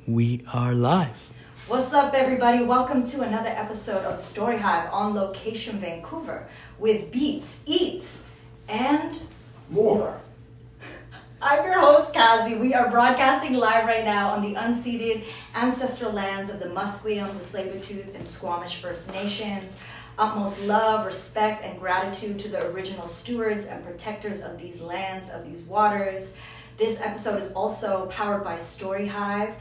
We are live. What's up, everybody? Welcome to another episode of STORYHIVE on location Vancouver with beats, eats, and more. I'm your host, Kazi. We are broadcasting live right now on the unceded ancestral lands of the Musqueam, the Tsleil-Waututh, and Squamish First Nations. Utmost love, respect, and gratitude to the original stewards and protectors of these lands, of these waters. This episode is also powered by STORYHIVE,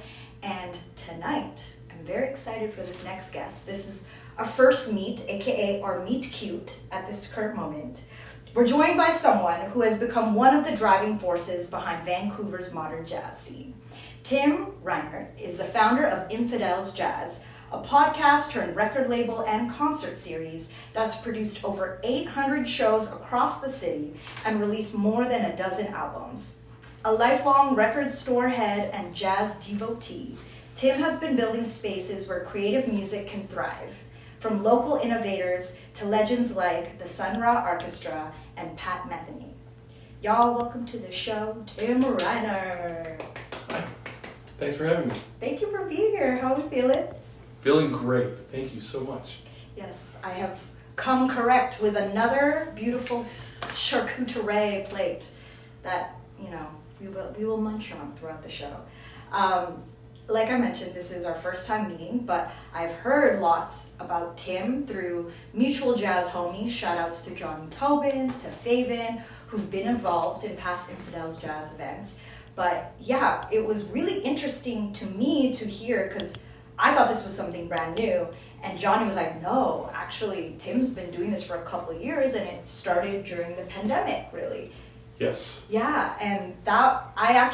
and tonight, I'm very excited for this next guest. This is our first meet, aka our meet cute at this current moment. We're joined by someone who has become one of the driving forces behind Vancouver's modern jazz scene. Tim Reinert is the founder of Infidels Jazz, a podcast turned record label and concert series that's produced over 800 shows across the city and released more than a dozen albums. A lifelong record store head and jazz devotee, Tim has been building spaces where creative music can thrive, from local innovators to legends like the Sun Ra Arkestra and Pat Metheny. Y'all, welcome to the show, Tim Reinert. Hi. Thanks for having me. Thank you for being here. How are we feeling? Feeling great. Thank you so much. Yes, I have come correct with another beautiful charcuterie plate that, we will munch on throughout the show. Like I mentioned, this is our first time meeting, but I've heard lots about Tim through mutual jazz homies. Shout outs to Johnny Tobin, to Faven, who've been involved in past Infidels Jazz events. But yeah, it was really interesting to me to hear, because I thought this was something brand new. And Johnny was like, no, actually, Tim's been doing this for a couple of years, and it started during the pandemic, really. Yes. Yeah, and that, I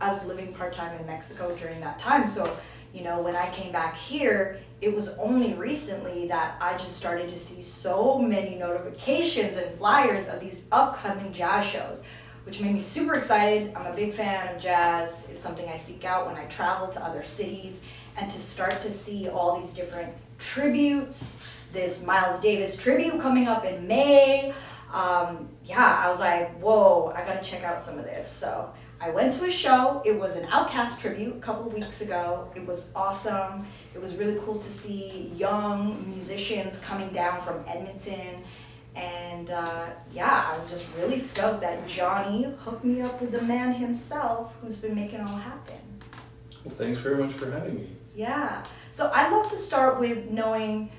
was living part-time in Mexico during that time. So, when I came back here, it was only recently that I just started to see so many notifications and flyers of these upcoming jazz shows, which made me super excited. I'm a big fan of jazz. It's something I seek out when I travel to other cities. And to start to see all these different tributes, this Miles Davis tribute coming up in May, I was like, whoa, I gotta check out some of this. So I went to a show. It was an Outkast tribute a couple of weeks ago. It was awesome. It was really cool to see young musicians coming down from Edmonton. And I was just really stoked that Johnny hooked me up with the man himself who's been making it all happen. Well, thanks very much for having me. Yeah. So I'd love to start with knowing,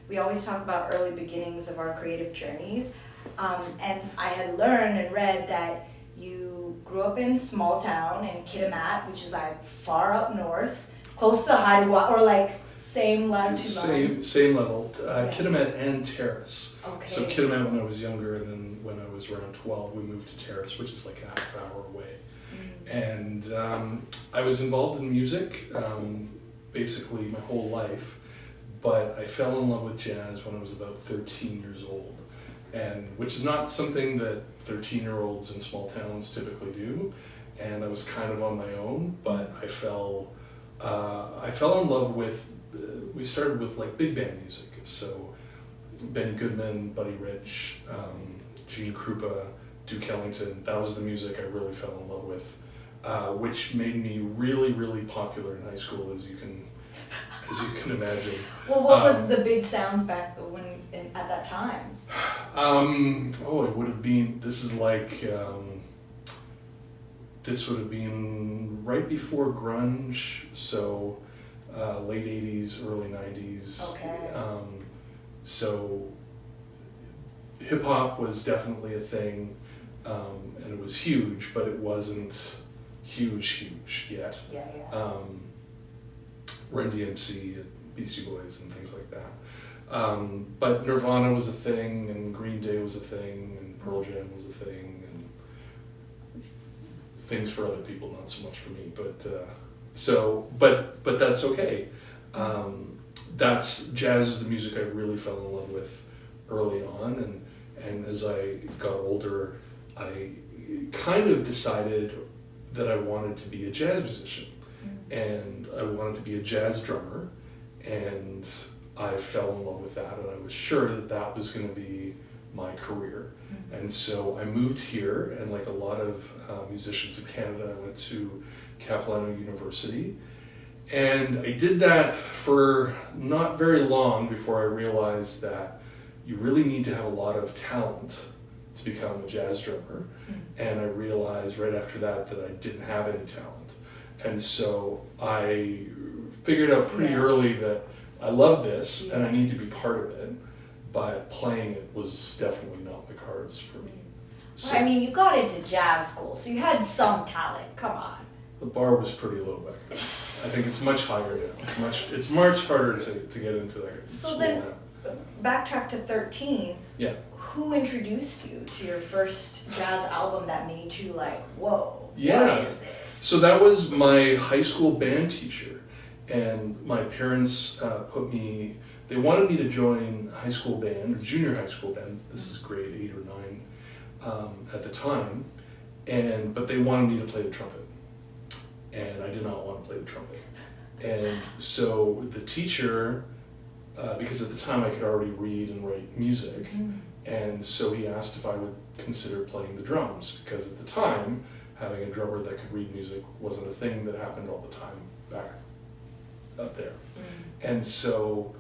we always talk about early beginnings of our creative journeys. And I had learned and read that you grew up in small town in Kitimat, which is like far up north, close to Haida, or like same latitude. Same level. Kitimat and Terrace. Okay. So Kitimat when I was younger, and then when I was around 12, we moved to Terrace, which is like a half hour away. And I was involved in music basically my whole life, but I fell in love with jazz when I was about 13 years old, and which is not something that 13-year-olds in small towns typically do. And I was kind of on my own, but I fell in love with. We started with like big band music, so Benny Goodman, Buddy Rich, Gene Krupa, Duke Ellington. That was the music I really fell in love with. Which made me really, really popular in high school, as you can imagine. Well, what was the big sounds back at that time? It would have been. This would have been right before grunge, so late '80s, early '90s. Okay. So hip hop was definitely a thing, and it was huge, but it wasn't huge yet. Yeah. Run DMC, Beastie Boys, and things like that. But Nirvana was a thing, and Green Day was a thing, and Pearl Jam was a thing, and things for other people, not so much for me. But that's okay. Jazz is the music I really fell in love with early on, and as I got older, I kind of decided that I wanted to be a jazz musician, and I wanted to be a jazz drummer, and I fell in love with that, and I was sure that was going to be my career. And so I moved here, and like a lot of musicians in Canada, I went to Capilano University. And I did that for not very long before I realized that you really need to have a lot of talent to become a jazz drummer. And I realized right after that that I didn't have any talent. And so I figured out pretty early that I love this and I need to be part of it, but playing it was definitely not the cards for me. So, I mean, you got into jazz school, so you had some talent. Come on. the bar was pretty low back then. I think it's much higher now. It's much harder to get into that school then, now. Backtrack to 13. Yeah. Who introduced you to your first jazz album that made you like, whoa, Yeah. what is this? So that was my high school band teacher, and my parents they wanted me to join high school band, or junior high school band, this is grade 8 or 9 at the time, but they wanted me to play the trumpet, and I did not want to play the trumpet. And so the teacher, because at the time I could already read and write music, and so he asked if I would consider playing the drums, because at the time, having a drummer that could read music wasn't a thing that happened all the time back up there. And so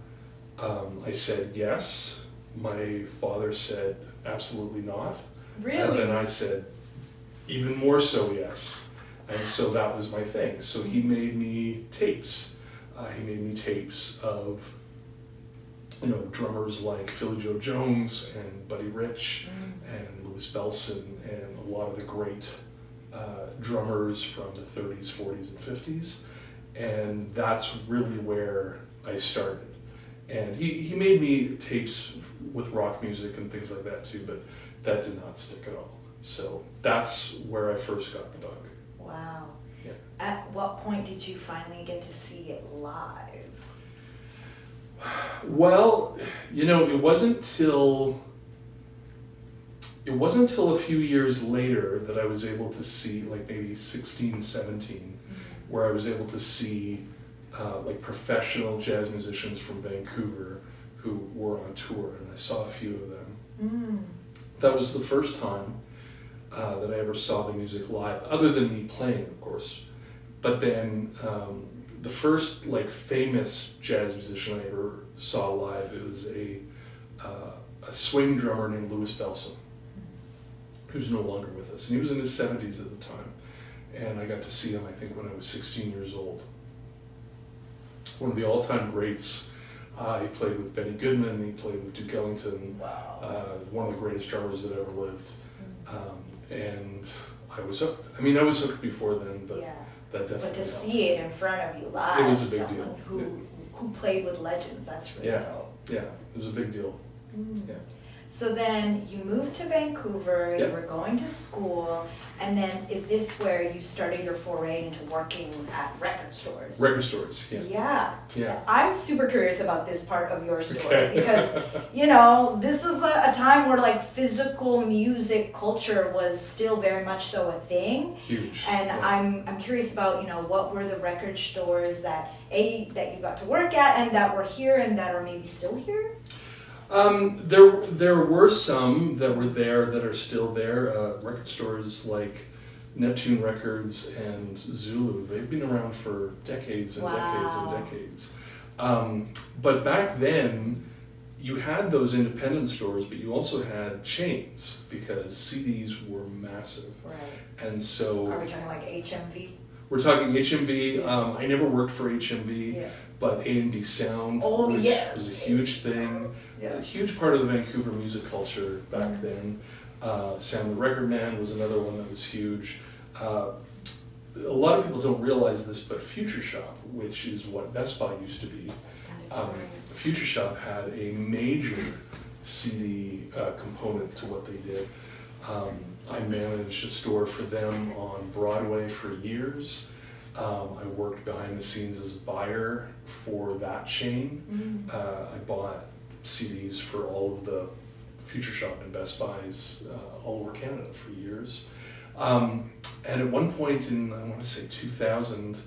I said yes. My father said absolutely not. Really? And then I said even more so yes. And so that was my thing. So he made me tapes. He made me tapes of drummers like Philly Joe Jones and Buddy Rich and Louis Bellson and a lot of the great drummers from the 30s, 40s, and 50s. And that's really where I started. And he made me tapes with rock music and things like that too, but that did not stick at all. So that's where I first got the bug. Wow. Yeah. At what point did you finally get to see it live? Well, it wasn't till a few years later that I was able to see, like maybe 16, 17, where I was able to see like professional jazz musicians from Vancouver who were on tour, and I saw a few of them. That was the first time that I ever saw the music live, other than me playing, of course. But then the first like famous jazz musician I ever saw live, it was a swing drummer named Louis Bellson, who's no longer with us, and he was in his 70s at the time. And I got to see him, I think, when I was 16 years old. One of the all-time greats. He played with Benny Goodman, he played with Duke Ellington, one of the greatest drummers that ever lived. And I was hooked. I mean, I was hooked before then, but that definitely But to helped. see it in front of you live, It was a big someone deal. who played with legends, that's really dope. Yeah, it was a big deal. Yeah. So then you moved to Vancouver, you Yep. were going to school, and then is this where you started your foray into working at record stores? Record stores, yeah. Yeah. I'm super curious about this part of your story Okay. because, this is a time where like physical music culture was still very much so a thing. Huge. And yeah. I'm curious about, what were the record stores that you got to work at and that were here and that are maybe still here? There were some that were there that are still there. Record stores like Neptune Records and Zulu, they've been around for decades and decades and decades. But back then, you had those independent stores, but you also had chains because CDs were massive. Right. And so... Are we talking like HMV? We're talking HMV. I never worked for HMV. Yeah. But A&B Sound, which was a huge thing, a huge part of the Vancouver music culture back then. Sam the Record Man was another one that was huge. A lot of people don't realize this, but Future Shop, which is what Best Buy used to be, Future Shop had a major CD component to what they did. I managed a store for them on Broadway for years. I worked behind the scenes as a buyer for that chain. I bought CDs for all of the Future Shop and Best Buys all over Canada for years. And at one point in, I want to say 2000,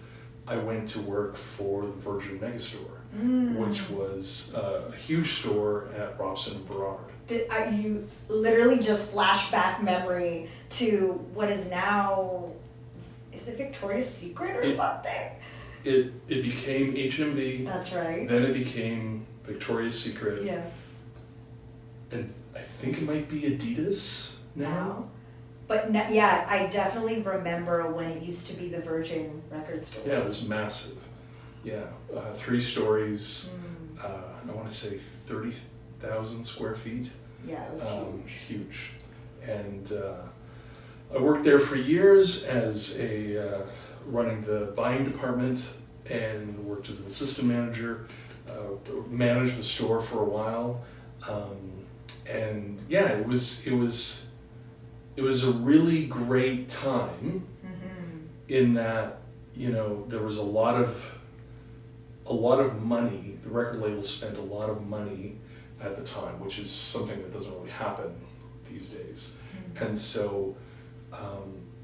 I went to work for the Virgin Megastore, which was a huge store at Robson and Burrard. You literally just flashback memory to what is now... is it Victoria's Secret or something? It became HMV. That's right. Then it became Victoria's Secret. Yes. And I think it might be Adidas now. But yeah, I definitely remember when it used to be the Virgin record store. Yeah, it was massive. Yeah, 3 stories. I want to say 30,000 square feet. Yeah, it was huge. Huge. And I worked there for years as running the buying department, and worked as an assistant manager, managed the store for a while. And yeah, it was a really great time in that, you know, there was a lot of money. The record label spent a lot of money at the time, which is something that doesn't really happen these days. And so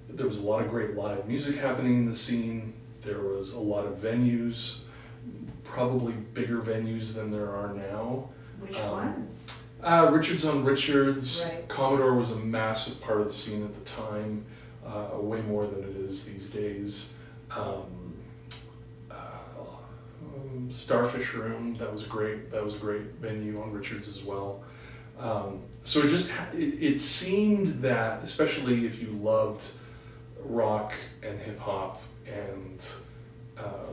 there was a lot of great live music happening in the scene. There was a lot of venues, probably bigger venues than there are now. Which ones? Richards on Richards. Right. Commodore was a massive part of the scene at the time, way more than it is these days. Starfish Room, that was great. That was a great venue on Richards as well. So it seemed that, especially if you loved rock and hip hop and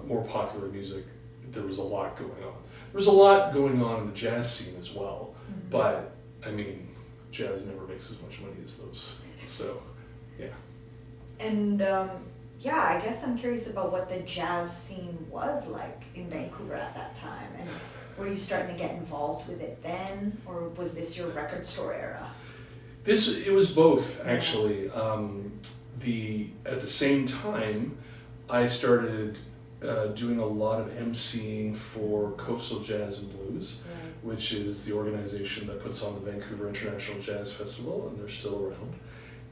more popular music, there was a lot going on. There was a lot going on in the jazz scene as well, but I mean, jazz never makes as much money as those. So, yeah. And yeah, I guess I'm curious about what the jazz scene was like in Vancouver at that time. And were you starting to get involved with it then, or was this your record store era? It was both, actually. At the same time, I started doing a lot of MCing for Coastal Jazz and Blues, which is the organization that puts on the Vancouver International Jazz Festival, and they're still around.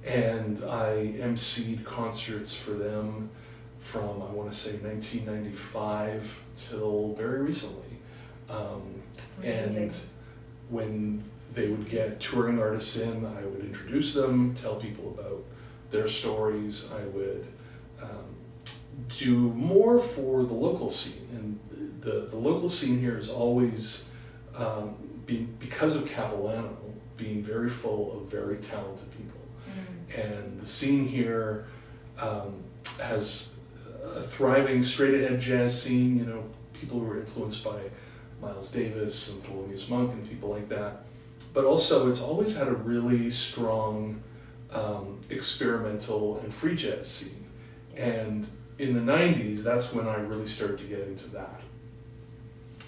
And I MC'd concerts for them from, I want to say, 1995 till very recently. And when they would get touring artists in, I would introduce them, tell people about their stories. I would do more for the local scene. And the local scene here has always been, because of Capilano, being very full of very talented people. And the scene here has a thriving straight-ahead jazz scene, you know, people who are influenced by Miles Davis and Thelonious Monk and people like that. But also, it's always had a really strong experimental and free jazz scene. And in the 90s, that's when I really started to get into that.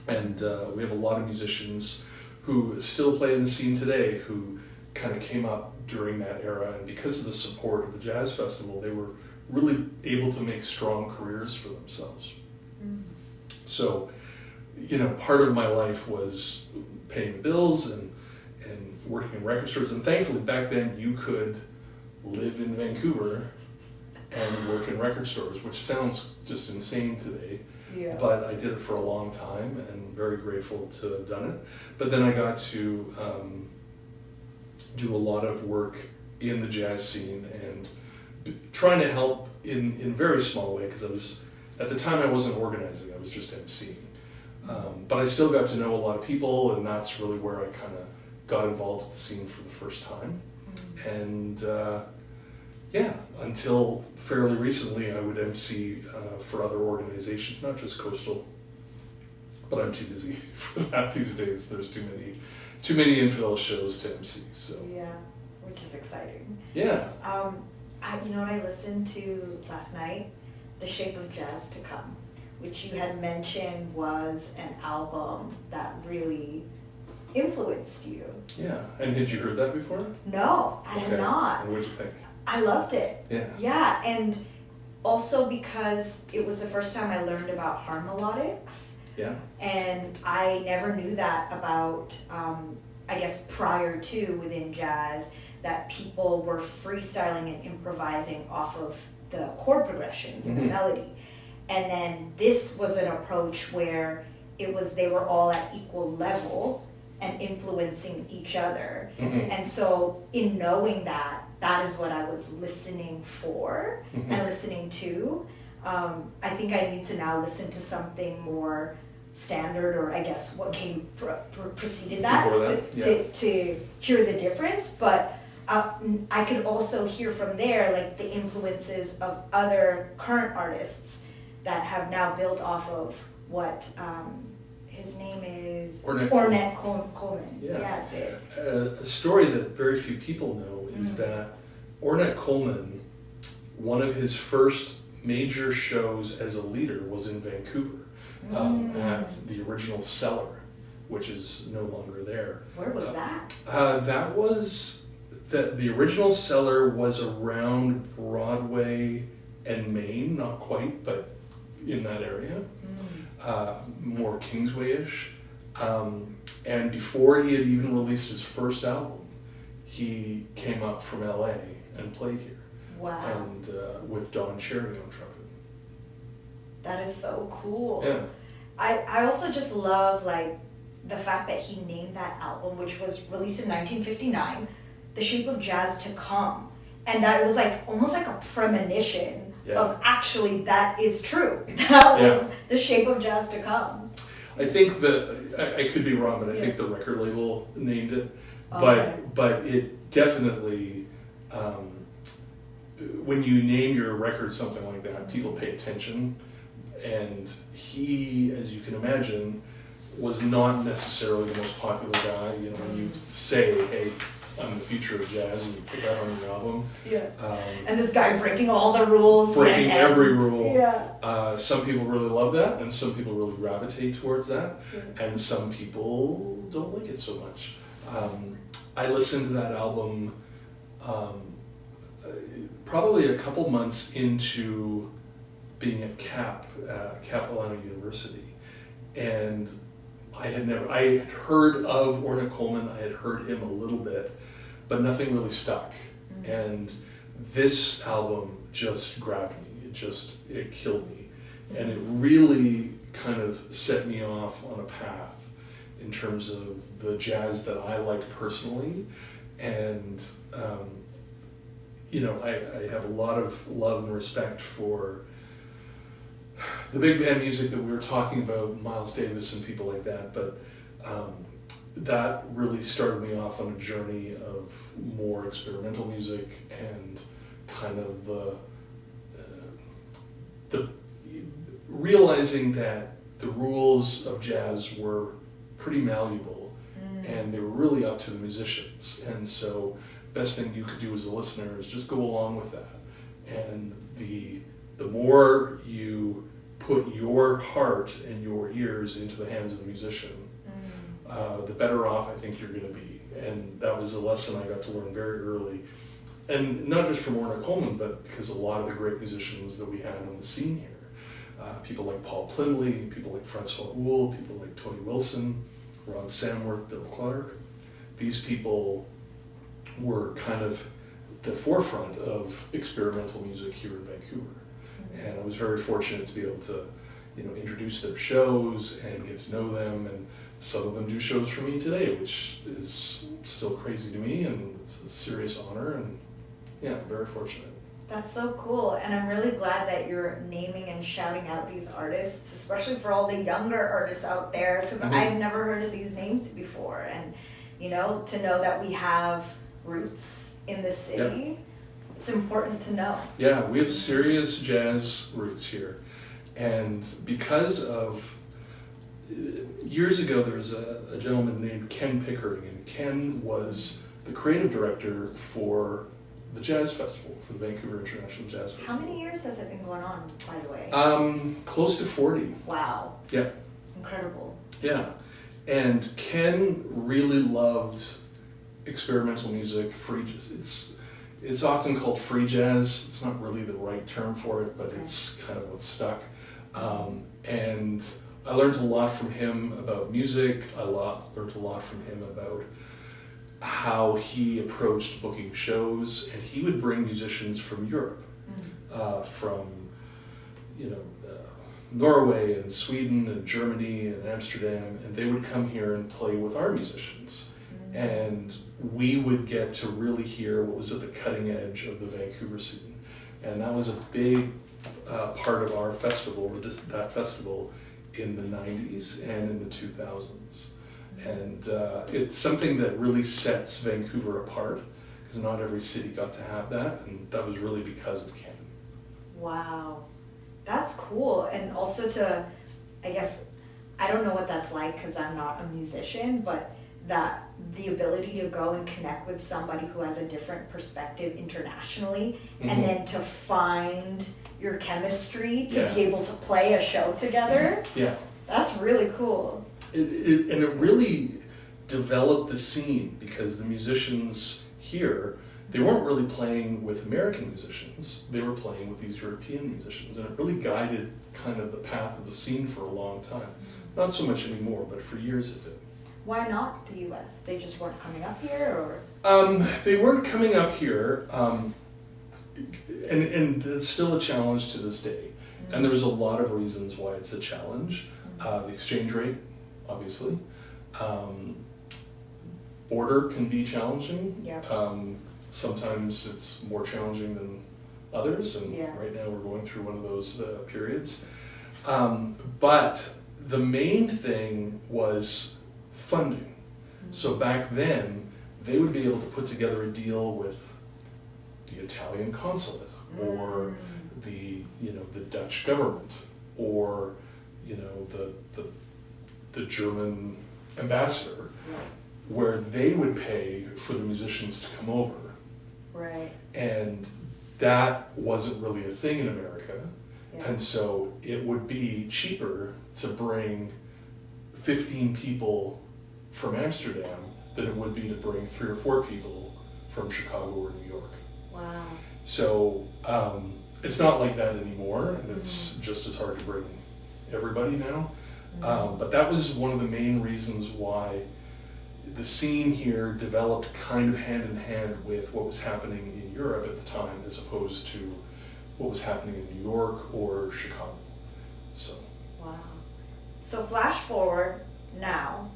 And we have a lot of musicians who still play in the scene today who kind of came up during that era, and because of the support of the Jazz Festival, they were really able to make strong careers for themselves. So, you know, part of my life was paying the bills and working in record stores, and thankfully back then you could live in Vancouver and work in record stores, which sounds just insane today. Yeah. But I did it for a long time and very grateful to have done it. But then I got to do a lot of work in the jazz scene and trying to help in a very small way, because at the time I wasn't organizing, I was just MCing. But I still got to know a lot of people, and that's really where I kind of got involved with the scene for the first time. And yeah, until fairly recently I would MC for other organizations, not just Coastal, but I'm too busy for that these days. There's too many Infidels shows to MC. So yeah, which is exciting. Yeah. You know what I listened to last night? The Shape of Jazz to Come, which you had mentioned was an album that really influenced you. Yeah, and had you heard that before? No, I had not. And what did you think? I loved it. Yeah. Yeah, and also because it was the first time I learned about harmonics. Yeah. And I never knew that about, I guess prior to within jazz, that people were freestyling and improvising off of the chord progressions and the melody. And then this was an approach where they were all at equal level and influencing each other. And so in knowing that, that is what I was listening for Mm-hmm. and listening to. I think I need to now listen to something more standard, or I guess what came preceded that, Before that, to hear the difference. But I could also hear from there like the influences of other current artists that have now built off of what his name is Ornette Coleman. Yeah. Did. A story that very few people know is that Ornette Coleman, one of his first major shows as a leader was in Vancouver at the original Cellar, which is no longer there. Where was that? That was the original Cellar was around Broadway and Main, not quite, but in that area, more Kingsway-ish. And before he had even released his first album, he came up from LA and played here. Wow. And with Don Cherry on trumpet. That is so cool. Yeah. I also just love like the fact that he named that album, which was released in 1959, The Shape of Jazz to Come. And that was like almost like a premonition of actually that is true. That was The Shape of Jazz to Come. I think I could be wrong, but I think the record label named it. But it definitely, when you name your record something like that, people pay attention. And he, as you can imagine, was not necessarily the most popular guy. You know, when you say, hey, I'm the future of jazz, and you put that on your album. Yeah. And this guy breaking all the rules. Breaking every rule. Yeah. Some people really love that, and some people really gravitate towards that, and some people don't like it so much. I listened to that album probably a couple months into being at Capilano University, and I had heard of Ornette Coleman, I had heard him a little bit, but nothing really stuck. And this album just grabbed me, it killed me. And it really kind of set me off on a path in terms of the jazz that I like personally. And, I have a lot of love and respect for the big band music that we were talking about, Miles Davis and people like that, but that really started me off on a journey of more experimental music and kind of the realizing that the rules of jazz were pretty malleable and they were really up to the musicians. And so best thing you could do as a listener is just go along with that. And the more you put your heart and your ears into the hands of the musician, the better off I think you're going to be. And that was a lesson I got to learn very early. And not just from Ornette Coleman, but because a lot of the great musicians that we had on the scene here, people like Paul Plindley, people like Francois Houle, people like Tony Wilson, Ron Samworth, Bill Clark, these people were kind of the forefront of experimental music here in Vancouver. And I was very fortunate to be able to, introduce their shows and get to know them. And some of them do shows for me today, which is still crazy to me, and it's a serious honor. And I'm very fortunate. That's so cool, and I'm really glad that you're naming and shouting out these artists, especially for all the younger artists out there, because I've never heard of these names before. And to know that we have roots in this city, it's important to know. Yeah, we have serious jazz roots here. And because of, years ago there was a gentleman named Ken Pickering, and Ken was the creative director for the Jazz Festival, for the Vancouver International Jazz Festival. How many years has it been going on, by the way? Close to 40. Wow. Yeah. Incredible. Yeah. And Ken really loved experimental music, free jazz. It's often called free jazz. It's not really the right term for it, but it's kind of what's stuck. And I learned a lot from him about music. I learned a lot from him about how he approached booking shows, and he would bring musicians from Europe, from Norway and Sweden and Germany and Amsterdam, and they would come here and play with our musicians. And we would get to really hear what was at the cutting edge of the Vancouver scene. And that was a big part of our festival, that festival in the 90s and in the 2000s. And it's something that really sets Vancouver apart, because not every city got to have that, and that was really because of Ken. Wow, that's cool. And also to, I guess, I don't know what that's like because I'm not a musician, but that the ability to go and connect with somebody who has a different perspective internationally, and then to find your chemistry to be able to play a show together. Yeah. That's really cool. And it really developed the scene, because the musicians here, they weren't really playing with American musicians, they were playing with these European musicians, and it really guided kind of the path of the scene for a long time. Not so much anymore, but for years it did. Why not the US? They just weren't coming up here, or? They weren't coming up here, and it's still a challenge to this day. And there's a lot of reasons why it's a challenge. The exchange rate, obviously. Border can be challenging. Yeah. Sometimes it's more challenging than others, and right now we're going through one of those periods. But the main thing was funding. So back then, they would be able to put together a deal with the Italian consulate, or the Dutch government, or the German ambassador, where they would pay for the musicians to come over. Right. And that wasn't really a thing in America. Yeah. And so it would be cheaper to bring 15 people from Amsterdam than it would be to bring 3 or 4 people from Chicago or New York. Wow. So it's not like that anymore, and it's just as hard to bring everybody now. But that was one of the main reasons why the scene here developed kind of hand in hand with what was happening in Europe at the time, as opposed to what was happening in New York or Chicago. So. Wow. So flash forward now,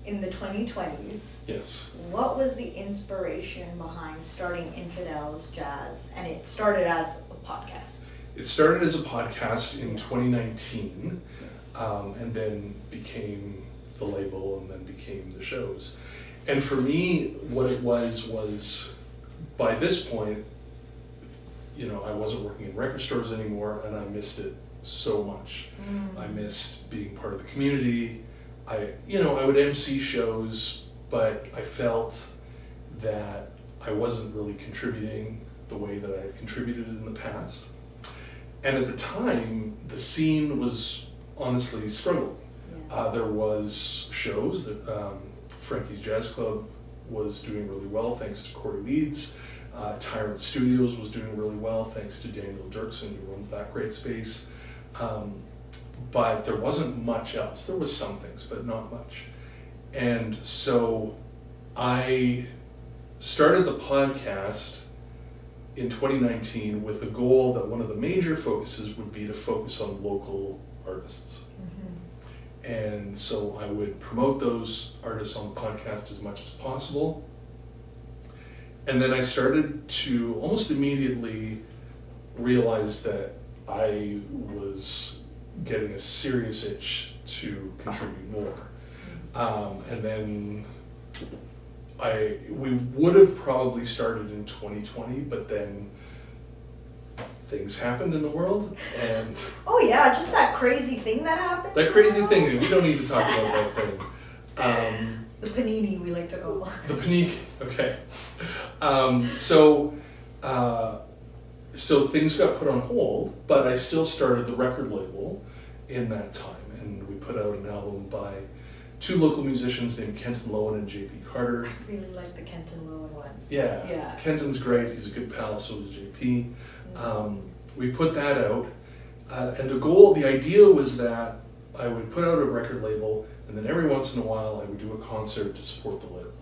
in the 2020s. Yes. What was the inspiration behind starting Infidels Jazz? And it started as a podcast. It started as a podcast in 2019, Yes. And then became the label, and then became the shows. And for me, what it was by this point, I wasn't working in record stores anymore, and I missed it so much. I missed being part of the community. I would MC shows, but I felt that I wasn't really contributing the way that I had contributed in the past. And at the time, the scene was honestly struggling. Yeah. There was shows that Frankie's Jazz Club was doing really well, thanks to Corey Leeds. Tyrant Studios was doing really well, thanks to Daniel Dirksen, who runs that great space. But there wasn't much else. There was some things, but not much. And so I started the podcast in 2019 with the goal that one of the major focuses would be to focus on local artists. And so I would promote those artists on the podcast as much as possible. And then I started to almost immediately realize that I was getting a serious itch to contribute more. And then we would have probably started in 2020, but then things happened in the world, and Oh yeah, just that crazy thing that happened. that crazy thing, we don't need to talk about that thing. The panini, we like to call. The panini, okay. So things got put on hold, but I still started the record label in that time, and we put out an album by 2 local musicians named Kenton Lowen and JP Carter. I really like the Kenton Lowen one. Yeah. Kenton's great, he's a good pal, so is JP. We put that out, and the idea was that I would put out a record label, and then every once in a while I would do a concert to support the label.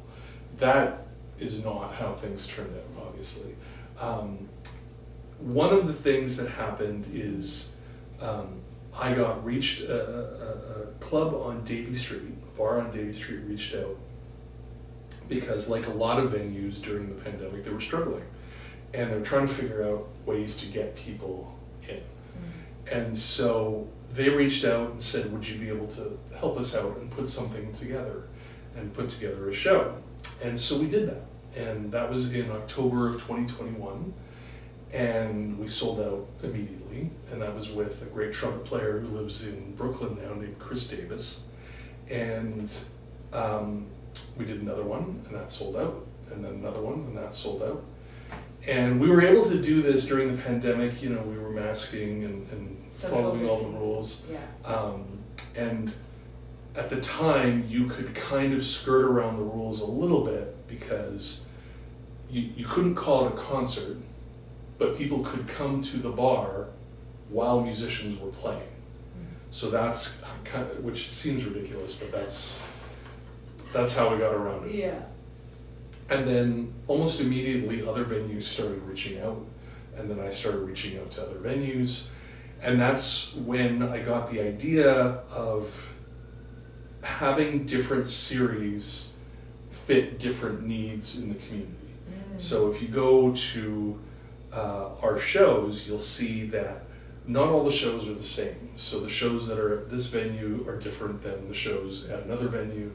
That is not how things turned out, obviously. One of the things that happened is I got reached, a club on Davie Street, a bar on Davie Street reached out because like a lot of venues during the pandemic, they were struggling. And they're trying to figure out ways to get people in. And so they reached out and said, would you be able to help us out and put something together and put together a show? And so we did that. And that was in October of 2021. And we sold out immediately. And that was with a great trumpet player who lives in Brooklyn now named Chris Davis. And we did another one and that sold out. And then another one and that sold out. And we were able to do this during the pandemic. You know, we were masking and following all the rules. Yeah. And at the time, you could kind of skirt around the rules a little bit because you couldn't call it a concert, but people could come to the bar while musicians were playing. So that's kind of, which seems ridiculous, but that's how we got around it. Yeah. And then almost immediately other venues started reaching out, and then I started reaching out to other venues, and that's when I got the idea of having different series fit different needs in the community. So if you go to our shows, you'll see that not all the shows are the same. So the shows that are at this venue are different than the shows at another venue.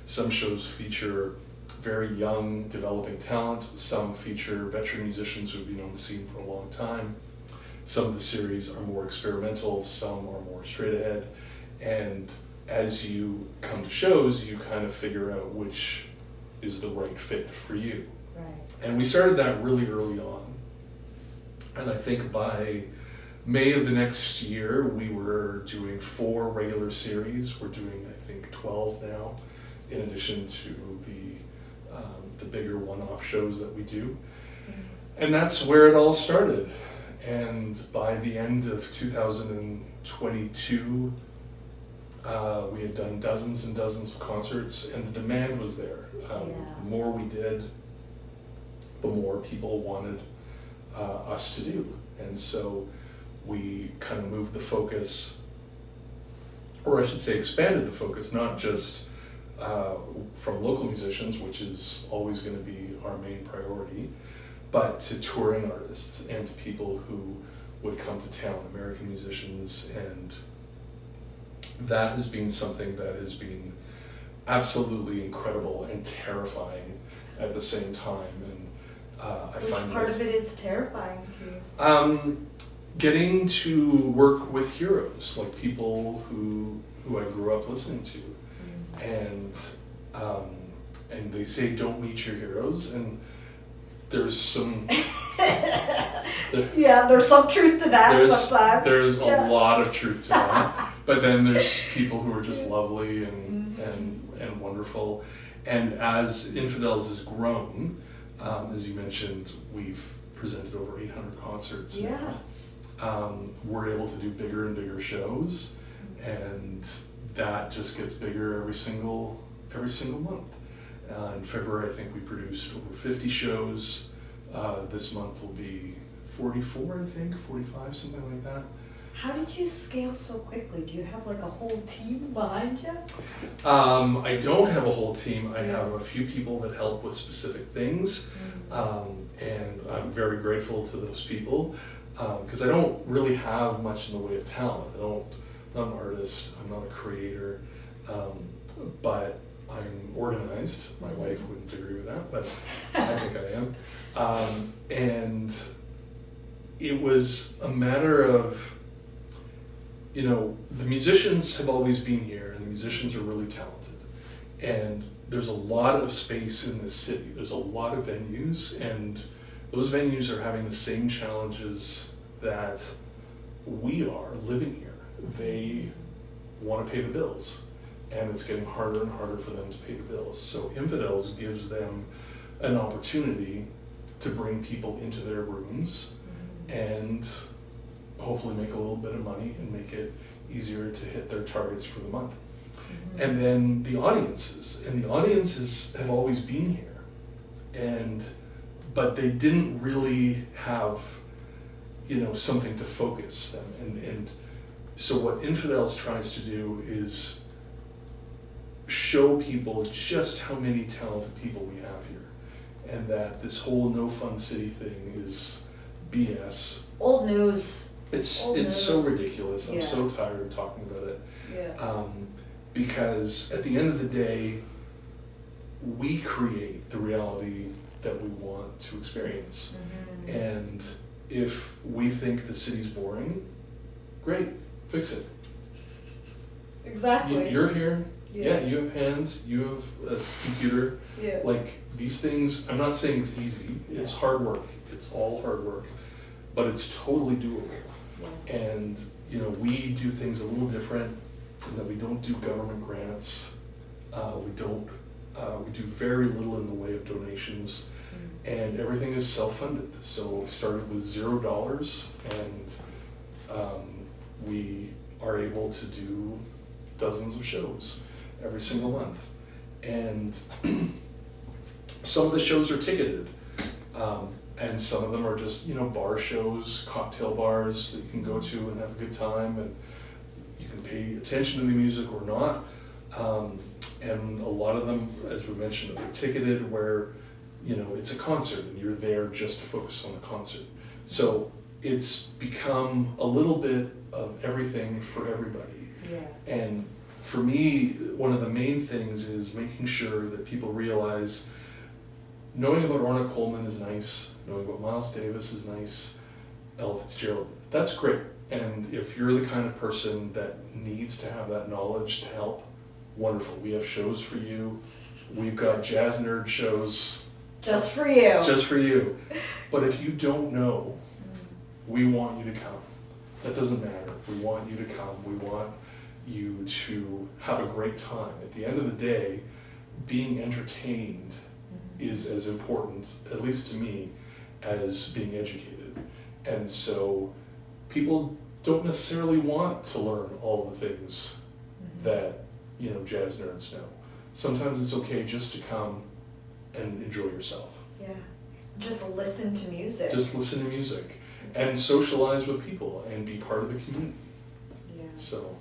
Some shows feature very young, developing talent. Some feature veteran musicians who've been on the scene for a long time. Some of the series are more experimental, some are more straight ahead. And as you come to shows, you kind of figure out which is the right fit for you. Right. And we started that really early on. And I think by May of the next year, we were doing 4 regular series. We're doing, I think, 12 now, in addition to the bigger one-off shows that we do. And that's where it all started. And by the end of 2022, we had done dozens and dozens of concerts, and the demand was there. The more we did, the more people wanted us to do. And so we kind of moved the focus, or I should say expanded the focus, not just from local musicians, which is always going to be our main priority, but to touring artists and to people who would come to town, American musicians, and that has been something that has been absolutely incredible and terrifying at the same time. And I find Which part of it is terrifying to you? Getting to work with heroes, like people who I grew up listening to. And they say don't meet your heroes, and there's some there's some truth to that sometimes. There's a lot of truth to that, but then there's people who are just lovely and wonderful. And as Infidels has grown, as you mentioned, we've presented over 800 concerts now. We're able to do bigger and bigger shows, and that just gets bigger every single month. In February, I think we produced over 50 shows. This month will be 44, I think, 45, something like that. How did you scale so quickly? Do you have like a whole team behind you? I don't have a whole team. I have a few people that help with specific things, and I'm very grateful to those people, because I don't really have much in the way of talent. I'm not an artist, I'm not a creator, but I'm organized. My wife wouldn't agree with that, but I think I am. And it was a matter of, the musicians have always been here, and the musicians are really talented. And there's a lot of space in this city. There's a lot of venues, and those venues are having the same challenges that we are living here. They want to pay the bills, and it's getting harder and harder for them to pay the bills. So Infidels gives them an opportunity to bring people into their rooms and hopefully make a little bit of money and make it easier to hit their targets for the month. And then the audiences have always been here, but they didn't really have something to focus them. And so what Infidels tries to do is show people just how many talented people we have here, and that this whole no fun city thing is BS. Old news. It's so ridiculous. I'm so tired of talking about it. Yeah. Because at the end of the day, we create the reality that we want to experience. Mm-hmm. And if we think the city's boring, great, fix it. Exactly. You're here. Yeah, you have hands, you have a computer. Yeah. Like, these things, I'm not saying it's easy. It's hard work. It's all hard work. But it's totally doable. Yes. And, you know, we do things a little different in that we don't do government grants. We do very little in the way of donations. And everything is self-funded. So we started with $0, and we are able to do dozens of shows every single month. And some of the shows are ticketed, and some of them are just, you know, bar shows, cocktail bars that you can go to and have a good time, and you can pay attention to the music or not. And a lot of them, as we mentioned, are ticketed where, you know, it's a concert and you're there just to focus on the concert. So it's become a little bit of everything for everybody. Yeah. And for me, one of the main things is making sure that people realize knowing about Ornette Coleman is nice, knowing about Miles Davis is nice, Ella Fitzgerald, that's great. And if you're the kind of person that needs to have that knowledge to help, wonderful. We have shows for you. We've got jazz nerd shows. Just for you. Just for you. But if you don't know, we want you to come. That doesn't matter. We want you to come. We want you to have a great time. At the end of the day, being entertained is as important, at least to me, as being educated. And so people don't necessarily want to learn all the things that, you know, jazz nerds know. Sometimes it's okay just to come and enjoy yourself. Yeah. Just listen to music. Just listen to music and socialize with people and be part of the community. Yeah. So.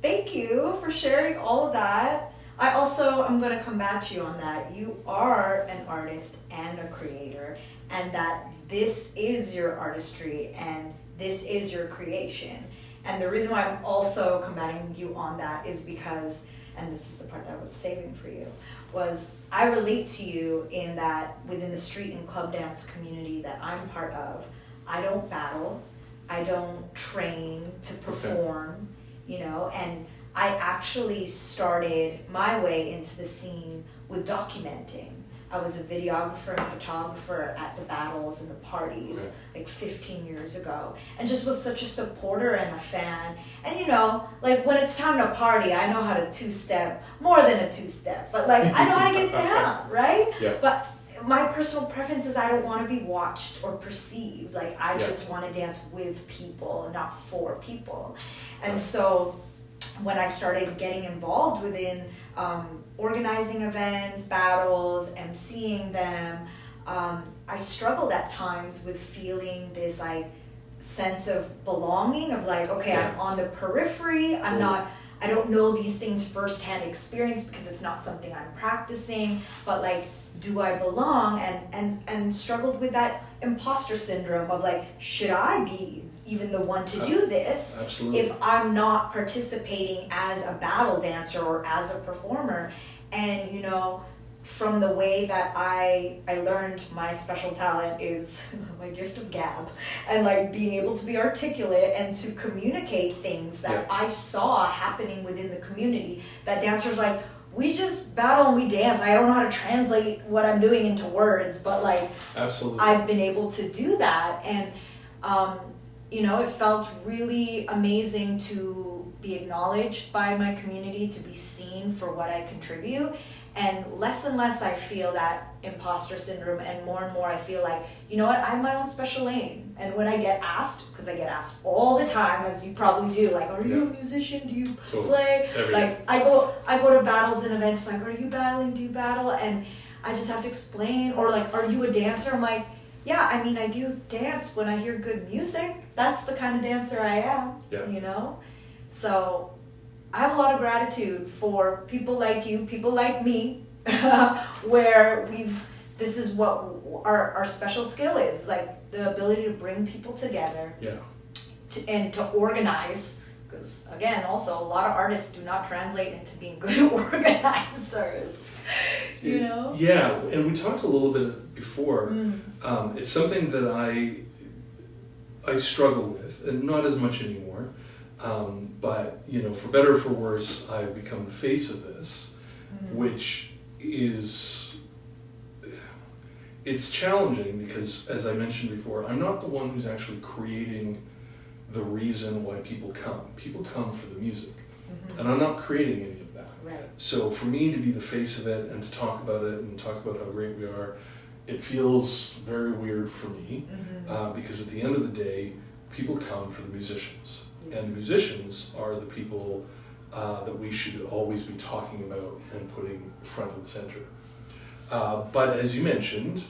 Thank you for sharing all of that. I'm going to combat you on that. You are an artist and a creator, and that this is your artistry and this is your creation. And the reason why I'm also combating you on that is because, and this is the part that I was saving for you, was I relate to you in that within the street and club dance community that I'm part of, I don't battle, I don't train to perform, you know, and I actually started my way into the scene with documenting. I was a videographer and photographer at the battles and the parties like 15 years ago, and just was such a supporter and a fan. And you know, like when it's time to party, I know how to two-step, more than a two-step, but like I know how to get down, right? Yeah. But my personal preference is I don't want to be watched or perceived. Like I just want to dance with people, not for people. And so when I started getting involved within organizing events, battles, MCing them, I struggled at times with feeling this like sense of belonging of like, okay, I'm on the periphery, I don't know these things firsthand experience because it's not something I'm practicing, but like, do I belong? And struggled with that imposter syndrome of like, should I be even the one to do this if I'm not participating as a battle dancer or as a performer? And you know, from the way that I learned my special talent is my gift of gab, and like being able to be articulate and to communicate things that I saw happening within the community, that dancers like, we just battle and we dance. I don't know how to translate what I'm doing into words, but like I've been able to do that. And you know, it felt really amazing to be acknowledged by my community, to be seen for what I contribute. And less I feel that imposter syndrome, and more I feel like, you know what, I have my own special lane. And when I get asked, because I get asked all the time, as you probably do, like, are you a musician? Do you play? Like, I go to battles and events, like, are you battling? Do you battle? And I just have to explain. Or like, are you a dancer? I'm like, yeah, I mean, I do dance when I hear good music. That's the kind of dancer I am, you know? So I have a lot of gratitude for people like you, people like me, where this is what our special skill is, like the ability to bring people together. Yeah. And to organize, because again, also a lot of artists do not translate into being good organizers, you know? Yeah, and we talked a little bit before. It's something that I struggle with, and not as much anymore. But you know, for better or for worse, I've become the face of this, which is, it's challenging because, as I mentioned before, I'm not the one who's actually creating the reason why people come. People come for the music, and I'm not creating any of that. Right. So for me to be the face of it and to talk about it and talk about how great we are, it feels very weird for me, because at the end of the day, people come for the musicians. And the musicians are the people that we should always be talking about and putting front and center. But as you mentioned,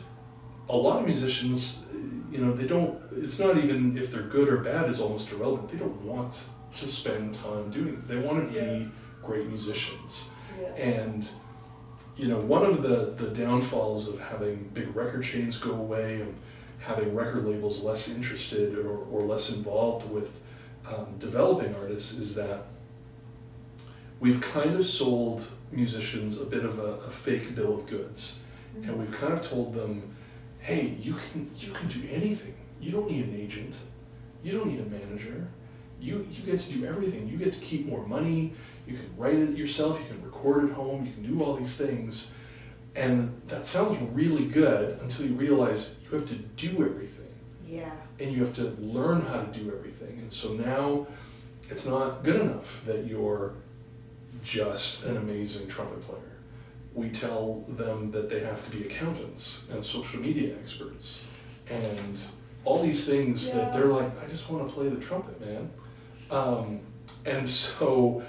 a lot of musicians, you know, they don't, it's not even if they're good or bad is almost irrelevant. They don't want to spend time doing it. They want to be great musicians. And, you know, one of the downfalls of having big record chains go away and having record labels less interested or less involved with developing artists is that we've kind of sold musicians a bit of a fake bill of goods. And we've kind of told them, hey, you can do anything. You don't need an agent. You don't need a manager. You get to do everything. You get to keep more money. You can write it yourself. You can record at home. You can do all these things. And that sounds really good until you realize you have to do everything. Yeah. And you have to learn how to do everything. And so now it's not good enough that you're just an amazing trumpet player. We tell them that they have to be accountants and social media experts and all these things that they're like, I just want to play the trumpet, man. And so,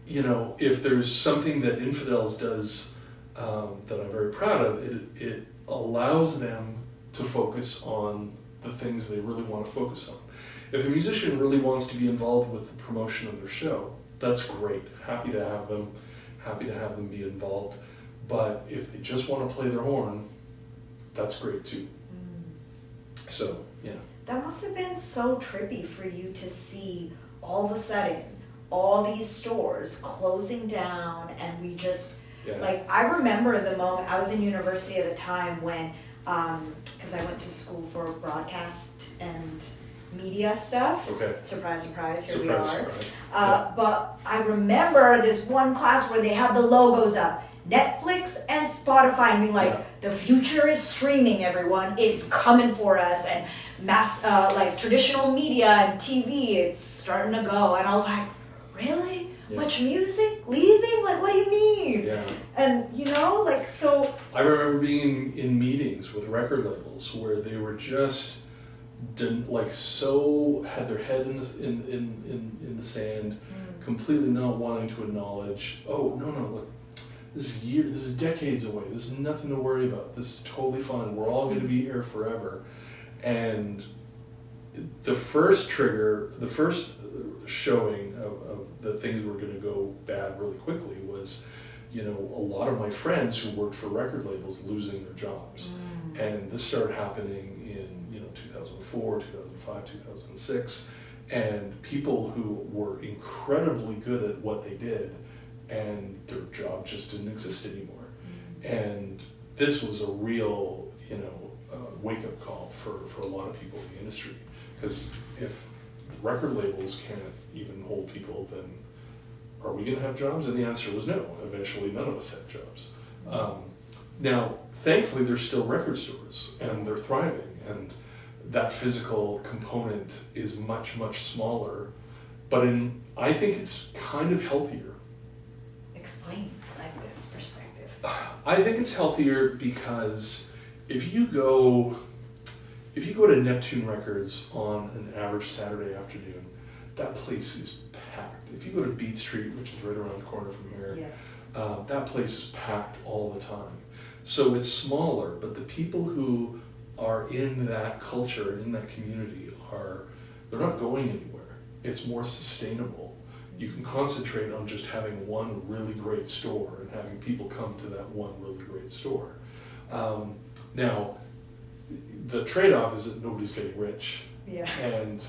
you know, if there's something that Infidels does that I'm very proud of, it allows them to focus on the things they really want to focus on. If a musician really wants to be involved with the promotion of their show, that's great. Happy to have them be involved. But if they just want to play their horn, that's great too. So, yeah. That must have been so trippy for you to see all of a sudden all these stores closing down, and we just, like, I remember the moment, I was in university at the time when, because I went to school for broadcast and media stuff. Okay. Surprise, surprise, here Surprise, we are. surprise. But I remember this one class where they had the logos up, Netflix and Spotify, and being like, the future is streaming, everyone. It's coming for us. And mass, like traditional media and TV, it's starting to go. And I was like, really? Much music leaving? Like, what do you mean? Yeah. And, you know, like, so. I remember being in meetings with record labels where they were just like so had their head in the sand, completely not wanting to acknowledge, oh no, look, this is decades away. This is nothing to worry about. This is totally fine. We're all going to be here forever. And the first trigger, the first showing of that things were going to go bad really quickly was, you know, a lot of my friends who worked for record labels losing their jobs. And this started happening in, you know, 2004, 2005, 2006. And people who were incredibly good at what they did, and their job just didn't exist anymore. And this was a real, you know, wake-up call for a lot of people in the industry. Because if record labels can't even hold people, then are we going to have jobs? And the answer was no. Eventually, none of us had jobs. Now, thankfully, there's still record stores, and they're thriving, and that physical component is much, much smaller. But I think it's kind of healthier. Explain, like, this perspective. I think it's healthier because if you go to Neptune Records on an average Saturday afternoon, that place is packed. If you go to Beat Street, which is right around the corner from here, that place is packed all the time. So it's smaller, but the people who are in that culture, in that community, they're not going anywhere. It's more sustainable. you can concentrate on just having one really great store and having people come to that one really great store. Now, the trade-off is that nobody's getting rich. Yeah. And